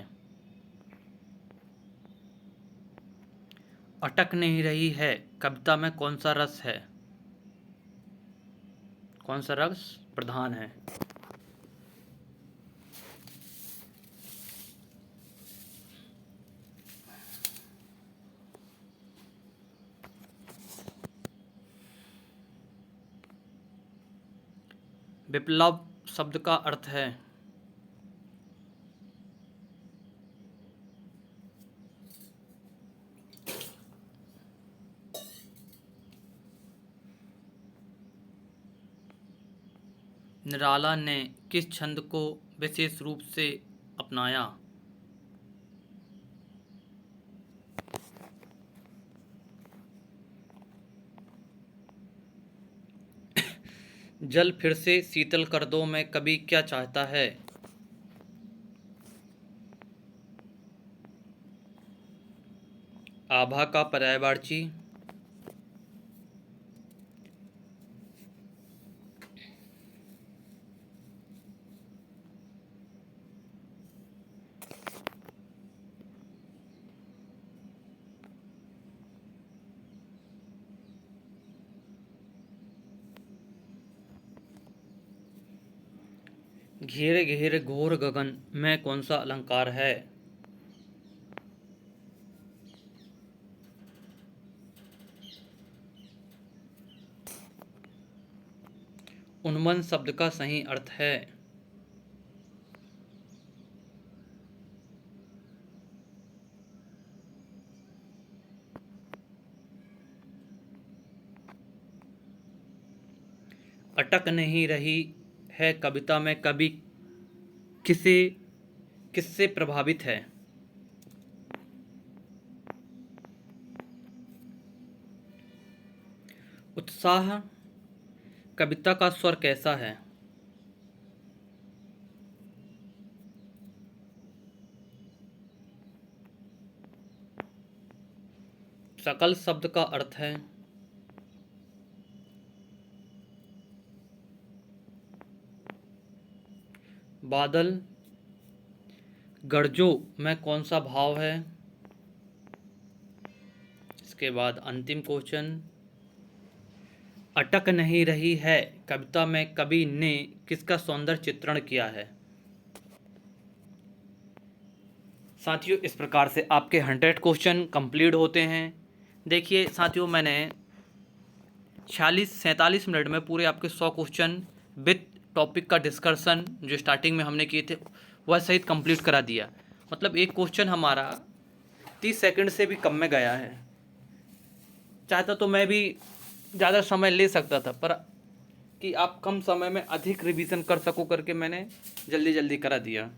अटक नहीं रही है कविता में कौन सा रस है? कौन सा रस प्रधान है? विप्लव शब्द का अर्थ है? निराला ने किस छंद को विशेष रूप से अपनाया? जल फिर से शीतल कर दो में कवि क्या चाहता है? आभा का पर्यायवाची। घेरे घेरे घोर गगन में कौन सा अलंकार है? उन्मन शब्द का सही अर्थ है? अटक नहीं रही है कविता में कवि किसे किससे प्रभावित है? उत्साह कविता का स्वर कैसा है? सकल शब्द का अर्थ है? बादल गरजो में कौन सा भाव है? इसके बाद अंतिम क्वेश्चन, अटक नहीं रही है कविता में कवि ने किसका सौंदर्य चित्रण किया है? साथियों, इस प्रकार से आपके 100 क्वेश्चन कंप्लीट होते हैं। देखिए साथियों, मैंने 46-47 मिनट में पूरे आपके 100 क्वेश्चन विथ टॉपिक का डिस्कशन जो स्टार्टिंग में हमने किए थे वह सहित कंप्लीट करा दिया। मतलब एक क्वेश्चन हमारा 30 सेकंड से भी कम में गया है। चाहता तो मैं भी ज़्यादा समय ले सकता था, पर कि आप कम समय में अधिक रिवीजन कर सको करके मैंने जल्दी जल्दी करा दिया।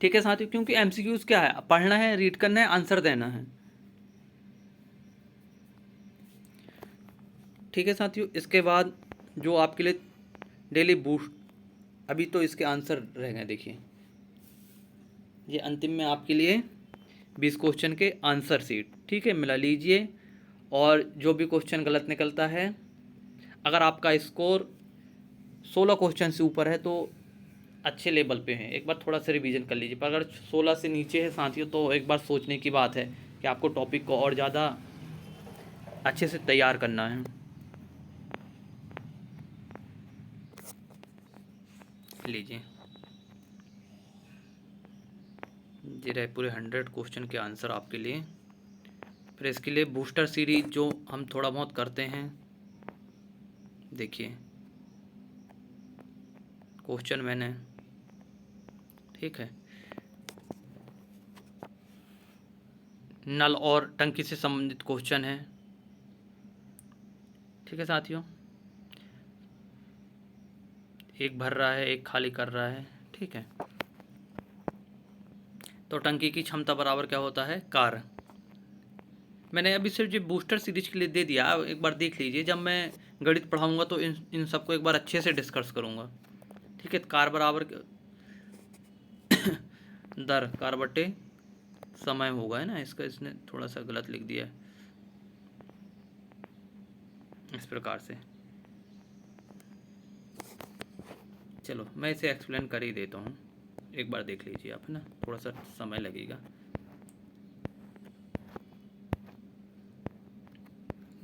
ठीक है साथियों, क्योंकि एमसीक्यूज क्या है, पढ़ना है, रीड करना है, आंसर देना है। ठीक है साथियों, इसके बाद जो आपके लिए डेली बूस्ट, अभी तो इसके आंसर रह गए। देखिए ये अंतिम में आपके लिए 20 क्वेश्चन के आंसर सीट, ठीक है, मिला लीजिए। और जो भी क्वेश्चन गलत निकलता है, अगर आपका स्कोर 16 क्वेश्चन से ऊपर है तो अच्छे लेवल पे हैं, एक बार थोड़ा सा रिवीजन कर लीजिए। पर अगर 16 से नीचे है साथियों तो एक बार सोचने की बात है कि आपको टॉपिक को और ज़्यादा अच्छे से तैयार करना है। लीजिए, ये रहे पूरे 100 क्वेश्चन के आंसर आपके लिए। फिर इसके लिए बूस्टर सीरीज जो हम थोड़ा बहुत करते हैं, देखिए क्वेश्चन मैंने, ठीक है, नल और टंकी से संबंधित क्वेश्चन है। ठीक है साथियों, एक भर रहा है, एक खाली कर रहा है, ठीक है। तो टंकी की क्षमता बराबर क्या होता है, कार्य। मैंने अभी सिर्फ जो बूस्टर सीरीज के लिए दे दिया, एक बार देख लीजिए। जब मैं गणित पढ़ाऊंगा तो इन सबको एक बार अच्छे से डिस्कस करूंगा। ठीक है, कार बराबर दर कार बटे समय होगा, है ना। इसका इसने थोड़ा सा गलत लिख दिया है, इस प्रकार से। चलो मैं इसे एक्सप्लेन कर ही देता हूँ, एक बार देख लीजिए आप, है ना, थोड़ा सा समय लगेगा।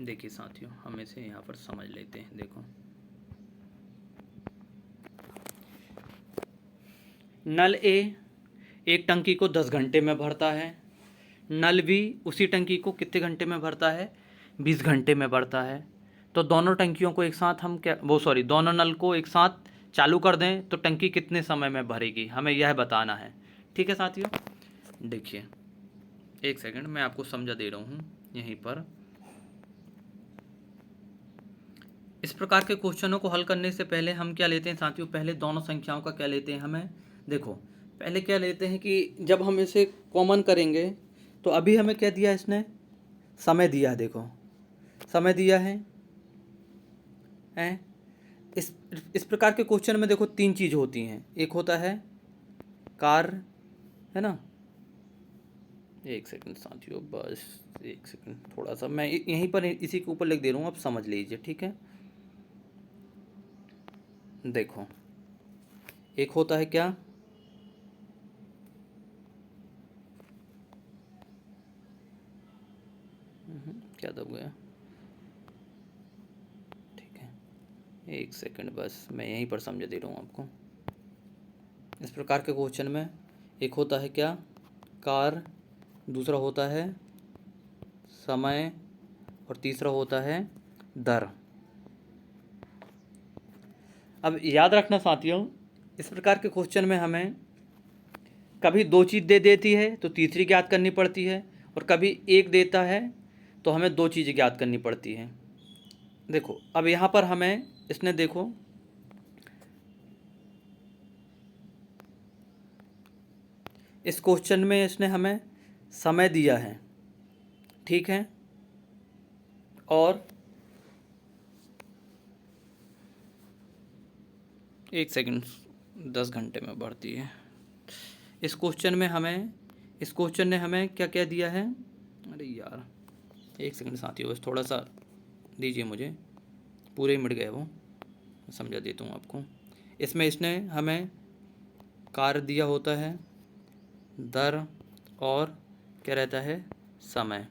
देखिए साथियों, हम इसे यहाँ पर समझ लेते हैं। देखो, नल ए एक टंकी को 10 घंटे में भरता है, नल बी उसी टंकी को कितने घंटे में भरता है, 20 घंटे में भरता है। तो दोनों टंकियों को एक साथ हम क्या, दोनों नल को एक साथ चालू कर दें तो टंकी कितने समय में भरेगी, हमें यह बताना है। ठीक है साथियों, देखिए एक सेकंड मैं आपको समझा दे रहा हूँ यहीं पर। इस प्रकार के क्वेश्चनों को हल करने से पहले हम क्या लेते हैं साथियों, पहले दोनों संख्याओं का क्या लेते हैं हमें, देखो पहले क्या लेते हैं कि जब हम इसे कॉमन करेंगे तो अभी हमें क्या दिया, इसने समय दिया, देखो समय दिया है। इस प्रकार के क्वेश्चन में देखो 3 चीज़ होती हैं, एक होता है कार्य, है ना, एक सेकंड साथियों, बस एक सेकंड, थोड़ा सा मैं यहीं पर इसी के ऊपर लिख दे रहा हूँ, आप समझ लीजिए, ठीक है। देखो, एक होता है क्या, क्या दब गया, ठीक है, एक सेकंड, बस मैं यहीं पर समझ दे रहा हूँ आपको। इस प्रकार के क्वेश्चन में एक होता है क्या, कार, दूसरा होता है समय, और तीसरा होता है दर। अब याद रखना साथियों, इस प्रकार के क्वेश्चन में हमें कभी दो चीज़ दे देती है तो तीसरी ज्ञात करनी पड़ती है, और कभी एक देता है तो हमें दो चीज़ें ज्ञात करनी पड़ती हैं। देखो, अब यहाँ पर हमें इसने, देखो इस क्वेश्चन में इसने हमें समय दिया है, ठीक है, और एक सेकंड, 10 घंटे में बढ़ती है। इस क्वेश्चन में हमें, इस क्वेश्चन ने हमें क्या क्या दिया है, अरे यार एक सेकंड साथियों, बस थोड़ा सा दीजिए मुझे, पूरे ही मिट गए वो, समझा देता हूँ आपको। इसमें इसने हमें कार्य दिया होता है, दर, और क्या रहता है, समय।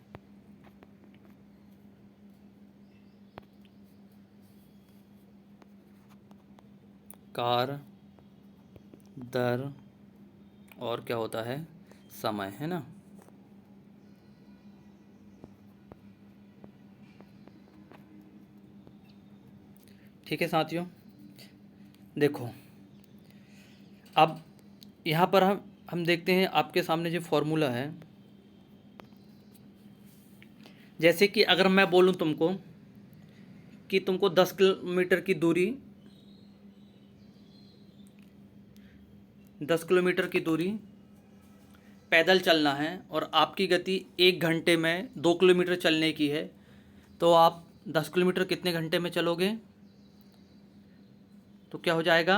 कार, दर, और क्या होता है, समय, है ना। ठीक है साथियों, देखो अब यहाँ पर हम देखते हैं, आपके सामने जो फॉर्मूला है, जैसे कि अगर मैं बोलूँ तुमको कि तुमको 10 किलोमीटर की दूरी, 10 किलोमीटर की दूरी पैदल चलना है, और आपकी गति 1 घंटे में 2 किलोमीटर चलने की है, तो आप 10 किलोमीटर कितने घंटे में चलोगे, तो क्या हो जाएगा,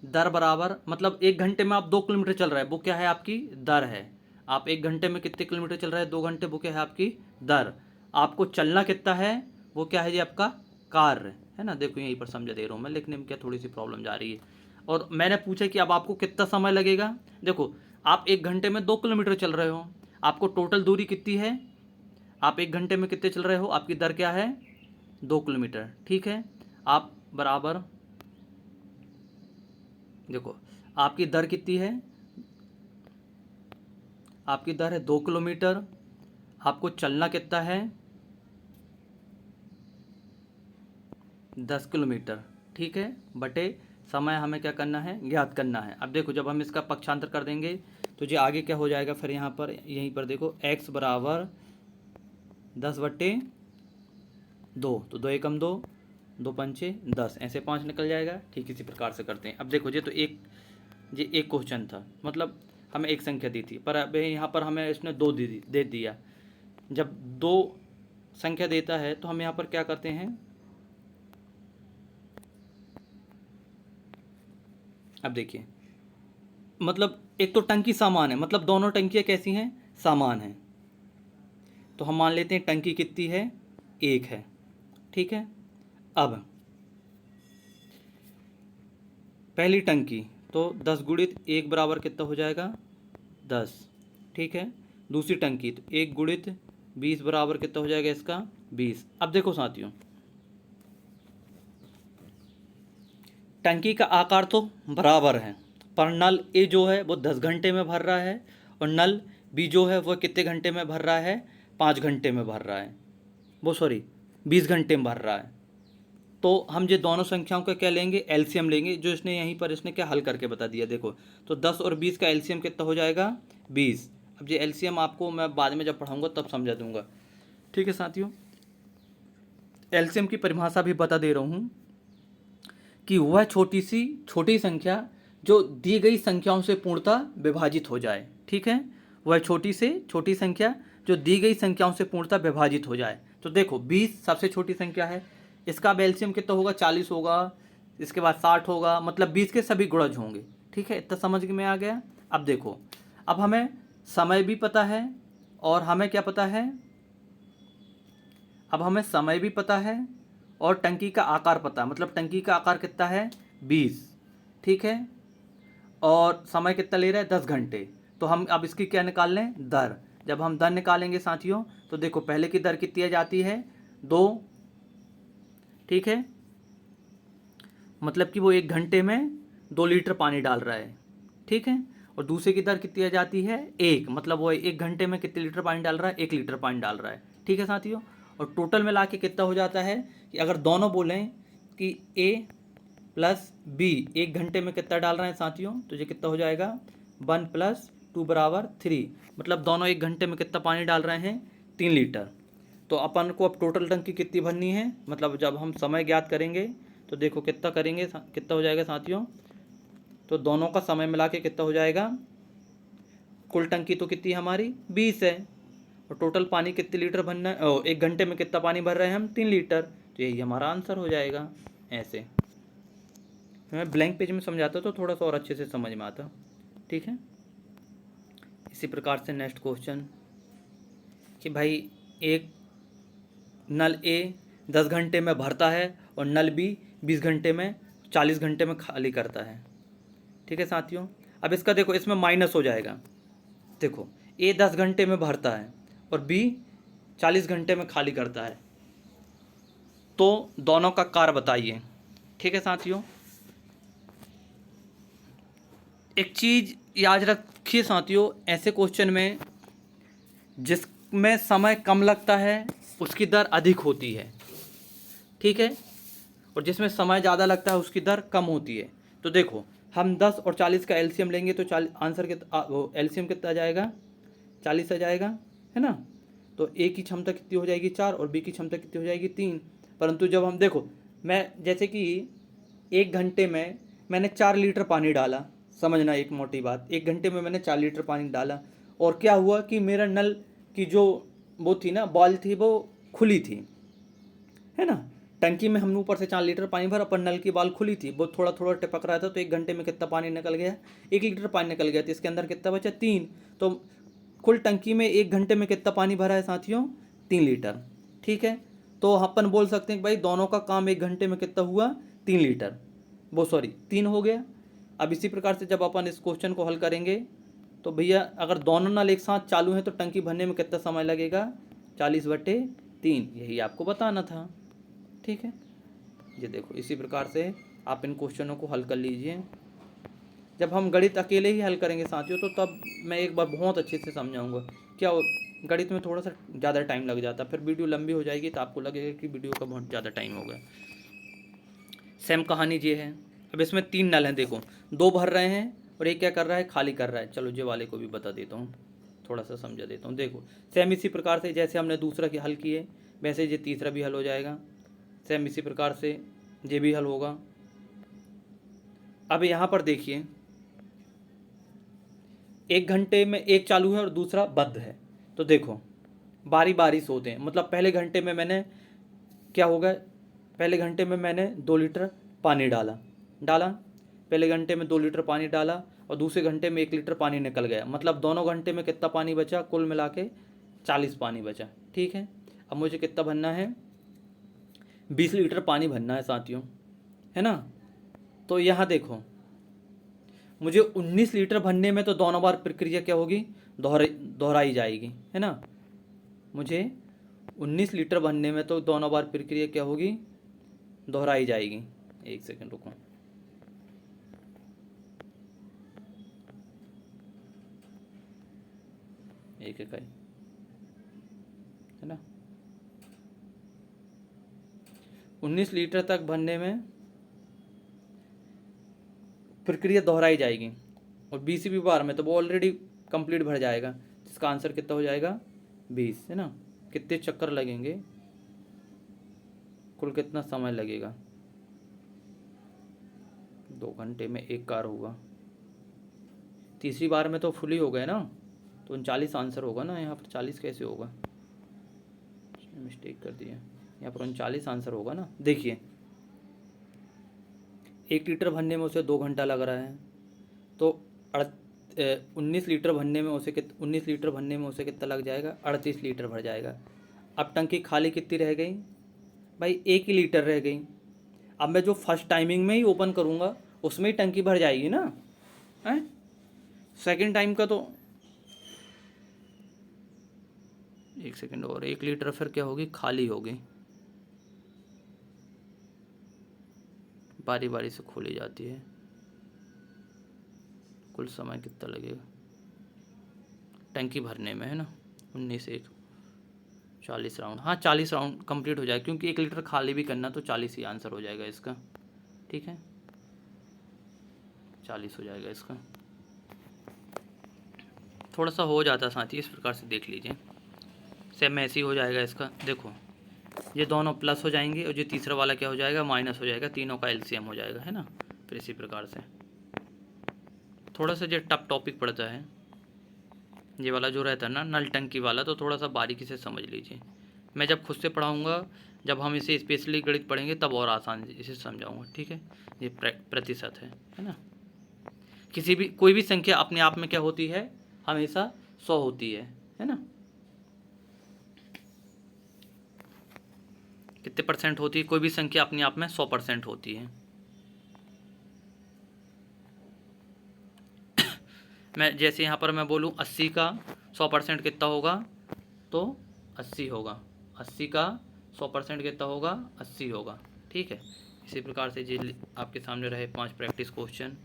दर बराबर, मतलब 1 घंटे में आप 2 किलोमीटर चल रहे हैं, वो क्या है, आपकी दर है। आप 1 घंटे में कितने किलोमीटर चल रहे हैं, 2 घंटे, वो क्या है, आपकी दर। आपको चलना कितना है, वो क्या है, ये आपका कार्य है ना। देखो यहीं पर समझा दे रहा हूँ मैं, लिखने में क्या थोड़ी सी प्रॉब्लम जा रही है। और मैंने पूछा कि अब आपको कितना समय लगेगा, देखो आप 1 घंटे में 2 किलोमीटर चल रहे हो, आपको टोटल दूरी कितनी है, आप 1 घंटे में कितने चल रहे हो, आपकी दर क्या है, 2 किलोमीटर, ठीक है। आप बराबर, देखो आपकी दर कितनी है, आपकी दर है 2 किलोमीटर, आपको चलना कितना है, 10 किलोमीटर, ठीक है, बटे समय हमें क्या करना है, ज्ञात करना है। अब देखो जब हम इसका पक्षांतर कर देंगे तो जो आगे क्या हो जाएगा, फिर यहाँ पर, यहीं पर देखो x बराबर 10/2, तो 2 एकम 2, 2 पंचे 10, ऐसे 5 निकल जाएगा। ठीक इसी प्रकार से करते हैं। अब देखो ये तो एक क्वेश्चन था, मतलब हमें एक संख्या दी थी, पर अब यहाँ पर हमें इसने दो दे दिया। जब दो संख्या देता है तो हम यहाँ पर क्या करते हैं, अब देखिए, मतलब एक तो टंकी समान है, मतलब दोनों टंकियाँ कैसी हैं, समान हैं, तो हम मान लेते हैं टंकी कितनी है, 1 है, ठीक है। अब पहली टंकी तो 10 गुणित 1 बराबर कितना हो जाएगा, 10, ठीक है। दूसरी टंकी तो 1 गुणित 20 बराबर कितना हो जाएगा इसका, 20। अब देखो साथियों, टंकी का आकार तो बराबर है, पर नल ए जो है वो 10 घंटे में भर रहा है, और नल बी जो है वो कितने घंटे में भर रहा है, 5 घंटे में भर रहा है, वो सॉरी 20 घंटे में भर रहा है। तो हम ये दोनों संख्याओं का क्या लेंगे, एलसीएम लेंगे, जो इसने यहीं पर इसने क्या हल करके बता दिया। देखो तो 10 और 20 का एलसीएम कितना हो जाएगा, 20। अब ये एलसीएम आपको मैं बाद में जब पढ़ाऊंगा तब समझा दूंगा, ठीक है साथियों। एलसीएम की परिभाषा भी बता दे रहा हूँ कि वह छोटी संख्या जो दी गई संख्याओं से पूर्णतः विभाजित हो जाए, ठीक है। वह छोटी संख्या जो दी गई संख्याओं से पूर्णतः विभाजित हो जाए। तो देखो 20 सबसे छोटी संख्या है, इसका एलसीएम कितना होगा, 40 होगा, इसके बाद 60 होगा, मतलब 20 के सभी गुणज होंगे, ठीक है। इतना समझ में आ गया। अब देखो, अब हमें समय भी पता है और हमें क्या पता है, अब हमें समय भी पता है और टंकी का आकार पता है। मतलब टंकी का आकार कितना है 20, ठीक है, और समय कितना ले रहा है 10 घंटे। तो हम अब इसकी क्या निकाल लें, दर। जब हम दर निकालेंगे साथियों तो देखो पहले की दर कितनी आ जाती है 2, ठीक है, मतलब कि वो 1 घंटे में 2 लीटर पानी डाल रहा है, ठीक है। और दूसरे की दर कितनी आ जाती है 1, मतलब वो 1 घंटे में कितने लीटर पानी डाल रहा है, 1 लीटर पानी डाल रहा है, ठीक है साथियों। और टोटल मिला के कितना हो जाता है कि अगर दोनों बोलें कि ए प्लस बी 1 घंटे में कितना डाल रहे हैं साथियों, तो ये कितना हो जाएगा 1 + 2 = 3, मतलब दोनों 1 घंटे में कितना पानी डाल रहे हैं 3 लीटर। तो अपन को अब टोटल टंकी कितनी भरनी है, मतलब जब हम समय ज्ञात करेंगे तो देखो कितना करेंगे, कितना हो जाएगा साथियों, तो दोनों का समय मिला के कितना हो जाएगा, कुल टंकी तो कितनी हमारी 20 है, और टोटल पानी कितने लीटर भरना है, 1 घंटे में कितना पानी भर रहे हैं हम 3 लीटर। तो यही हमारा आंसर हो जाएगा। ऐसे मैं ब्लैंक पेज में समझाता तो थोड़ा सा और अच्छे से समझ में आता, ठीक है। इसी प्रकार से नेक्स्ट क्वेश्चन कि भाई एक नल ए 10 घंटे में भरता है और नल बी 20 घंटे में 40 घंटे में खाली करता है, ठीक है साथियों। अब इसका देखो इसमें माइनस हो जाएगा, देखो ए 10 घंटे में भरता है और बी 40 घंटे में खाली करता है, तो दोनों का कार्य बताइए, ठीक है साथियों। एक चीज़ याद रखिए साथियों, ऐसे क्वेश्चन में जिसमें समय कम लगता है उसकी दर अधिक होती है, ठीक है, और जिसमें समय ज़्यादा लगता है उसकी दर कम होती है। तो देखो हम 10 और 40 का एलसीएम लेंगे तो आंसर वो एलसीएम कितना आ जाएगा 40 आ जाएगा, है ना। तो ए की क्षमता कितनी हो जाएगी 4 और बी की क्षमता कितनी हो जाएगी 3। परंतु जब हम देखो मैं जैसे कि 1 घंटे में मैंने 4 लीटर पानी डाला, समझना एक मोटी बात, 1 घंटे में मैंने 4 लीटर पानी डाला और क्या हुआ कि मेरा नल की जो वो थी ना बॉल थी वो खुली थी, है ना। टंकी में हमने ऊपर से 4 लीटर पानी भरा पर नल की बाल खुली थी, वो थोड़ा थोड़ा टपक रहा था, तो 1 घंटे में कितना पानी निकल गया 1 लीटर पानी निकल गया, तो इसके अंदर कितना बचा 3। तो कुल टंकी में 1 घंटे में कितना पानी भरा है साथियों 3 लीटर, ठीक है। तो अपन बोल सकते हैं कि भाई दोनों का काम 1 घंटे में कितना हुआ 3 लीटर, वो सॉरी 3 हो गया। अब इसी प्रकार से जब अपन इस क्वेश्चन को हल करेंगे तो भैया अगर दोनों नल एक साथ चालू हैं तो टंकी भरने में कितना समय लगेगा 40/3, यही आपको बताना था, ठीक है। ये देखो इसी प्रकार से आप इन क्वेश्चनों को हल कर लीजिए। जब हम गणित अकेले ही हल करेंगे साथियों तो तब मैं एक बार बहुत अच्छे से समझाऊंगा। क्या गणित में थोड़ा सा ज़्यादा टाइम लग जाता है, फिर वीडियो लंबी हो जाएगी तो आपको लगेगा कि वीडियो का बहुत ज़्यादा टाइम हो गया। सेम कहानी ये है। अब इसमें 3 नल हैं, देखो 2 भर रहे हैं और एक क्या कर रहा है खाली कर रहा है। चलो ये वाले को भी बता देता हूँ, थोड़ा सा समझा देता हूँ। देखो सेम इसी प्रकार से जैसे हमने दूसरा की हल किए वैसे ये तीसरा भी हल हो जाएगा, सेम इसी प्रकार से ये भी हल होगा। अब यहाँ पर देखिए 1 घंटे में एक चालू है और दूसरा बंद है, तो देखो बारी बारी से होते हैं। मतलब पहले घंटे में मैंने क्या होगा, पहले घंटे में मैंने 2 लीटर पानी डाला पहले घंटे में 2 लीटर पानी डाला और दूसरे घंटे में 1 लीटर पानी निकल गया, मतलब दोनों घंटे में कितना पानी बचा, कुल मिला के 40 पानी बचा, ठीक है। अब मुझे कितना भरना है 20 लीटर पानी भरना है साथियों, है ना। तो यहाँ देखो मुझे 19 लीटर भरने में तो दोनों बार प्रक्रिया क्या होगी दोहराई जाएगी, है ना। मुझे 19 लीटर भरने में तो दोनों बार प्रक्रिया क्या होगी दोहराई जाएगी। एक सेकंड रुको, एक इकाई, है ना। 19 लीटर तक भरने में प्रक्रिया दोहराई जाएगी और 20वीं बार में तो वो ऑलरेडी कंप्लीट भर जाएगा, जिसका आंसर कितना हो जाएगा 20, है ना। कितने चक्कर लगेंगे, कुल कितना समय लगेगा, 2 घंटे में 1 कार होगा। तीसरी बार में तो फुल ही हो गए ना, तो 39 आंसर होगा ना। यहाँ पर 40 कैसे होगा, मिस्टेक कर दिया, यहाँ पर 39 आंसर होगा ना। देखिए 1 लीटर भरने में उसे 2 घंटा लग रहा है, तो 19 लीटर भरने में उसे 19 लीटर भरने में उसे कितना लग जाएगा, 38 लीटर भर जाएगा। अब टंकी खाली कितनी रह गई भाई, 1 ही लीटर रह गई। अब मैं जो फर्स्ट टाइमिंग में ही ओपन करूँगा उसमें ही टंकी भर जाएगी ना, हैं। सेकेंड टाइम का तो 1 सेकेंड और, 1 लीटर फिर क्या होगी, खाली होगी, बारी बारी से खोली जाती है। कुल समय कितना लगेगा टंकी भरने में, है ना, 19 1 40 राउंड। हाँ 40 राउंड कंप्लीट हो जाएगा, क्योंकि 1 लीटर खाली भी करना तो 40 ही आंसर हो जाएगा इसका। ठीक है, 40 हो जाएगा इसका। थोड़ा सा हो जाता साथी, इस प्रकार से देख लीजिए, सेम ऐसे ही हो जाएगा इसका। देखो ये दोनों प्लस हो जाएंगे और जो तीसरा वाला क्या हो जाएगा, माइनस हो जाएगा, तीनों का एलसीएम हो जाएगा, है ना। फिर इसी प्रकार से थोड़ा सा जो टफ टॉपिक पड़ता है ये वाला जो रहता है ना, नल टंकी वाला, तो थोड़ा सा बारीकी से समझ लीजिए। मैं जब खुद से पढ़ाऊँगा, जब हम इसे स्पेशली गणित पढ़ेंगे तब और आसान इसे समझाऊँगा। ठीक है, ये प्रतिशत है ना। किसी भी कोई भी संख्या अपने आप में क्या होती है, हमेशा 100 होती है ना। कितने परसेंट होती है, कोई भी संख्या अपने आप में 100% होती है। मैं जैसे यहाँ पर मैं बोलूँ 80 का 100% कितना होगा, तो 80 होगा। 80 का 100% कितना होगा, 80 होगा। ठीक है, इसी प्रकार से जी आपके सामने रहे 5 प्रैक्टिस क्वेश्चन।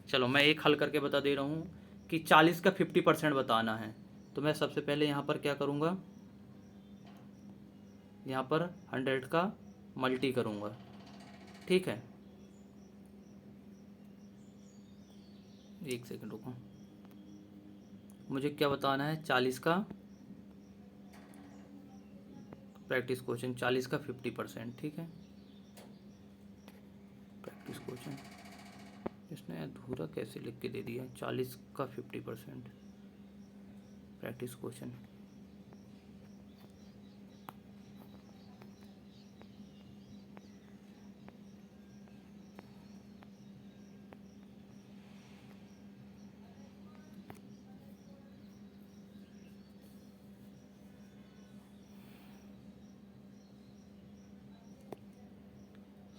चलो मैं एक हल करके बता दे रहा हूँ कि 40 का 50% बताना है। तो मैं सबसे पहले यहाँ पर क्या करूँगा, यहाँ पर 100 का मल्टी करूँगा। ठीक है, 1 सेकंड रुको, मुझे क्या बताना है, 40 का प्रैक्टिस क्वेश्चन, 40 का 50%। ठीक है, प्रैक्टिस क्वेश्चन इसने अधूरा कैसे लिख के दे दिया, 40 का 50% प्रैक्टिस क्वेश्चन।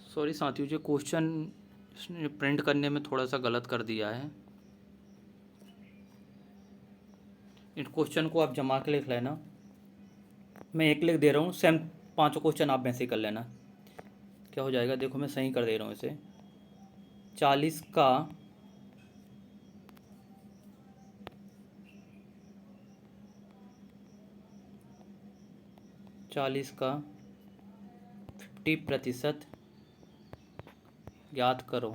सॉरी साथियों, जो क्वेश्चन इसने प्रिंट करने में थोड़ा सा गलत कर दिया है। इन क्वेश्चन को आप जमा के लिख लेना, मैं एक लिख दे रहा हूँ, सेम 5 क्वेश्चन आप में से कर लेना। क्या हो जाएगा, देखो मैं सही कर दे रहा हूँ इसे, 40 का 50% याद करो।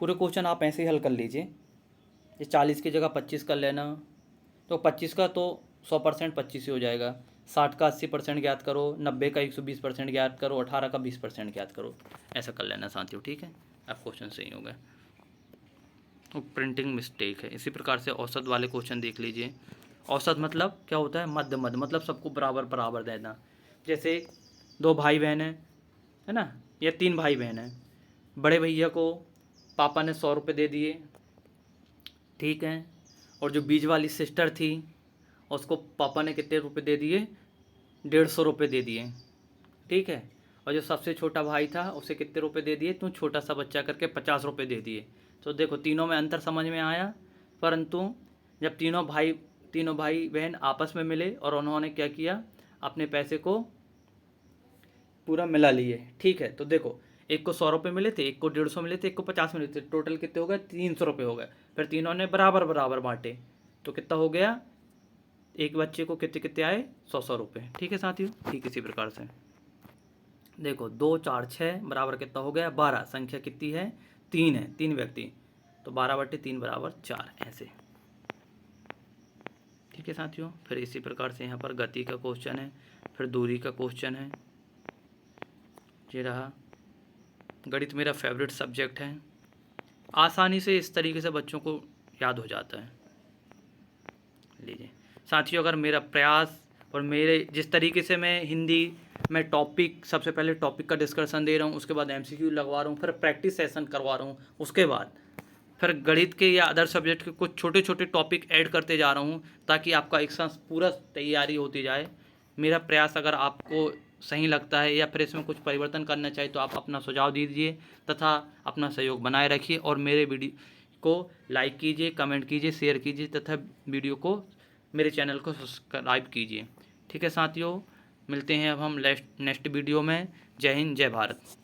पूरे क्वेश्चन आप ऐसे ही हल कर लीजिए, ये 40 की जगह 25 कर लेना, तो 25 का तो 100% 25 ही हो जाएगा। 60 का 80% ज्ञात करो, 90 का 120% ज्ञात करो, 18 का 20% ज्ञात करो, ऐसा कर लेना साथियों। ठीक है, अब क्वेश्चन सही हो गए, तो प्रिंटिंग मिस्टेक है। इसी प्रकार से औसत वाले क्वेश्चन देख लीजिए। औसत मतलब क्या होता है, मध्य मध्य, मतलब सबको बराबर बराबर देना। जैसे 2 भाई बहन है ना, या 3 भाई बहन हैं, बड़े भैया को पापा ने 100 रुपये दे दिए, ठीक है, और जो बीच वाली सिस्टर थी उसको पापा ने कितने रुपए दे दिए, 150 रुपये दे दिए। ठीक है, और जो सबसे छोटा भाई था उसे कितने रुपए दे दिए, तो छोटा सा बच्चा करके 50 रुपये दे दिए। तो देखो तीनों में अंतर समझ में आया, परंतु जब तीनों भाई बहन आपस में मिले और उन्होंने क्या किया, अपने पैसे को पूरा मिला लिए। ठीक है, तो देखो एक को 100 रुपये मिले थे, एक को 150 मिले थे, एक को 50 मिले थे, टोटल कितने हो गए, 300 रुपये हो गए। फिर तीनों ने बराबर बराबर बांटे, तो कितना हो गया, एक बच्चे को कितने कितने आए, 100 रुपये। ठीक है साथियों, ठीक इसी प्रकार से देखो 2 4 6 बराबर कितना हो गया, 12। संख्या कितनी है, 3 है, 3 व्यक्ति, तो 12/3 बराबर 4, ऐसे। ठीक है साथियों, फिर इसी प्रकार से यहाँ पर गति का क्वेश्चन है, फिर दूरी का क्वेश्चन है। ये रहा, गणित मेरा फेवरेट सब्जेक्ट है, आसानी से इस तरीके से बच्चों को याद हो जाता है। लीजिए साथियों, अगर मेरा प्रयास और मेरे जिस तरीके से मैं हिंदी में टॉपिक, सबसे पहले टॉपिक का डिस्कशन दे रहा हूँ, उसके बाद एमसीक्यू लगवा रहा हूँ, फिर प्रैक्टिस सेशन करवा रहा हूँ, उसके बाद फिर गणित के या अदर सब्जेक्ट के कुछ छोटे छोटे टॉपिक ऐड करते जा रहा हूँ, ताकि आपका एग्जाम पूरा तैयारी होती जाए। मेरा प्रयास अगर आपको सही लगता है या फिर इसमें कुछ परिवर्तन करना चाहिए तो आप अपना सुझाव दीजिए तथा अपना सहयोग बनाए रखिए, और मेरे वीडियो को लाइक कीजिए, कमेंट कीजिए, शेयर कीजिए तथा वीडियो को, मेरे चैनल को सब्सक्राइब कीजिए। ठीक है साथियों, मिलते हैं अब हम नेक्स्ट वीडियो में। जय हिंद, जय भारत।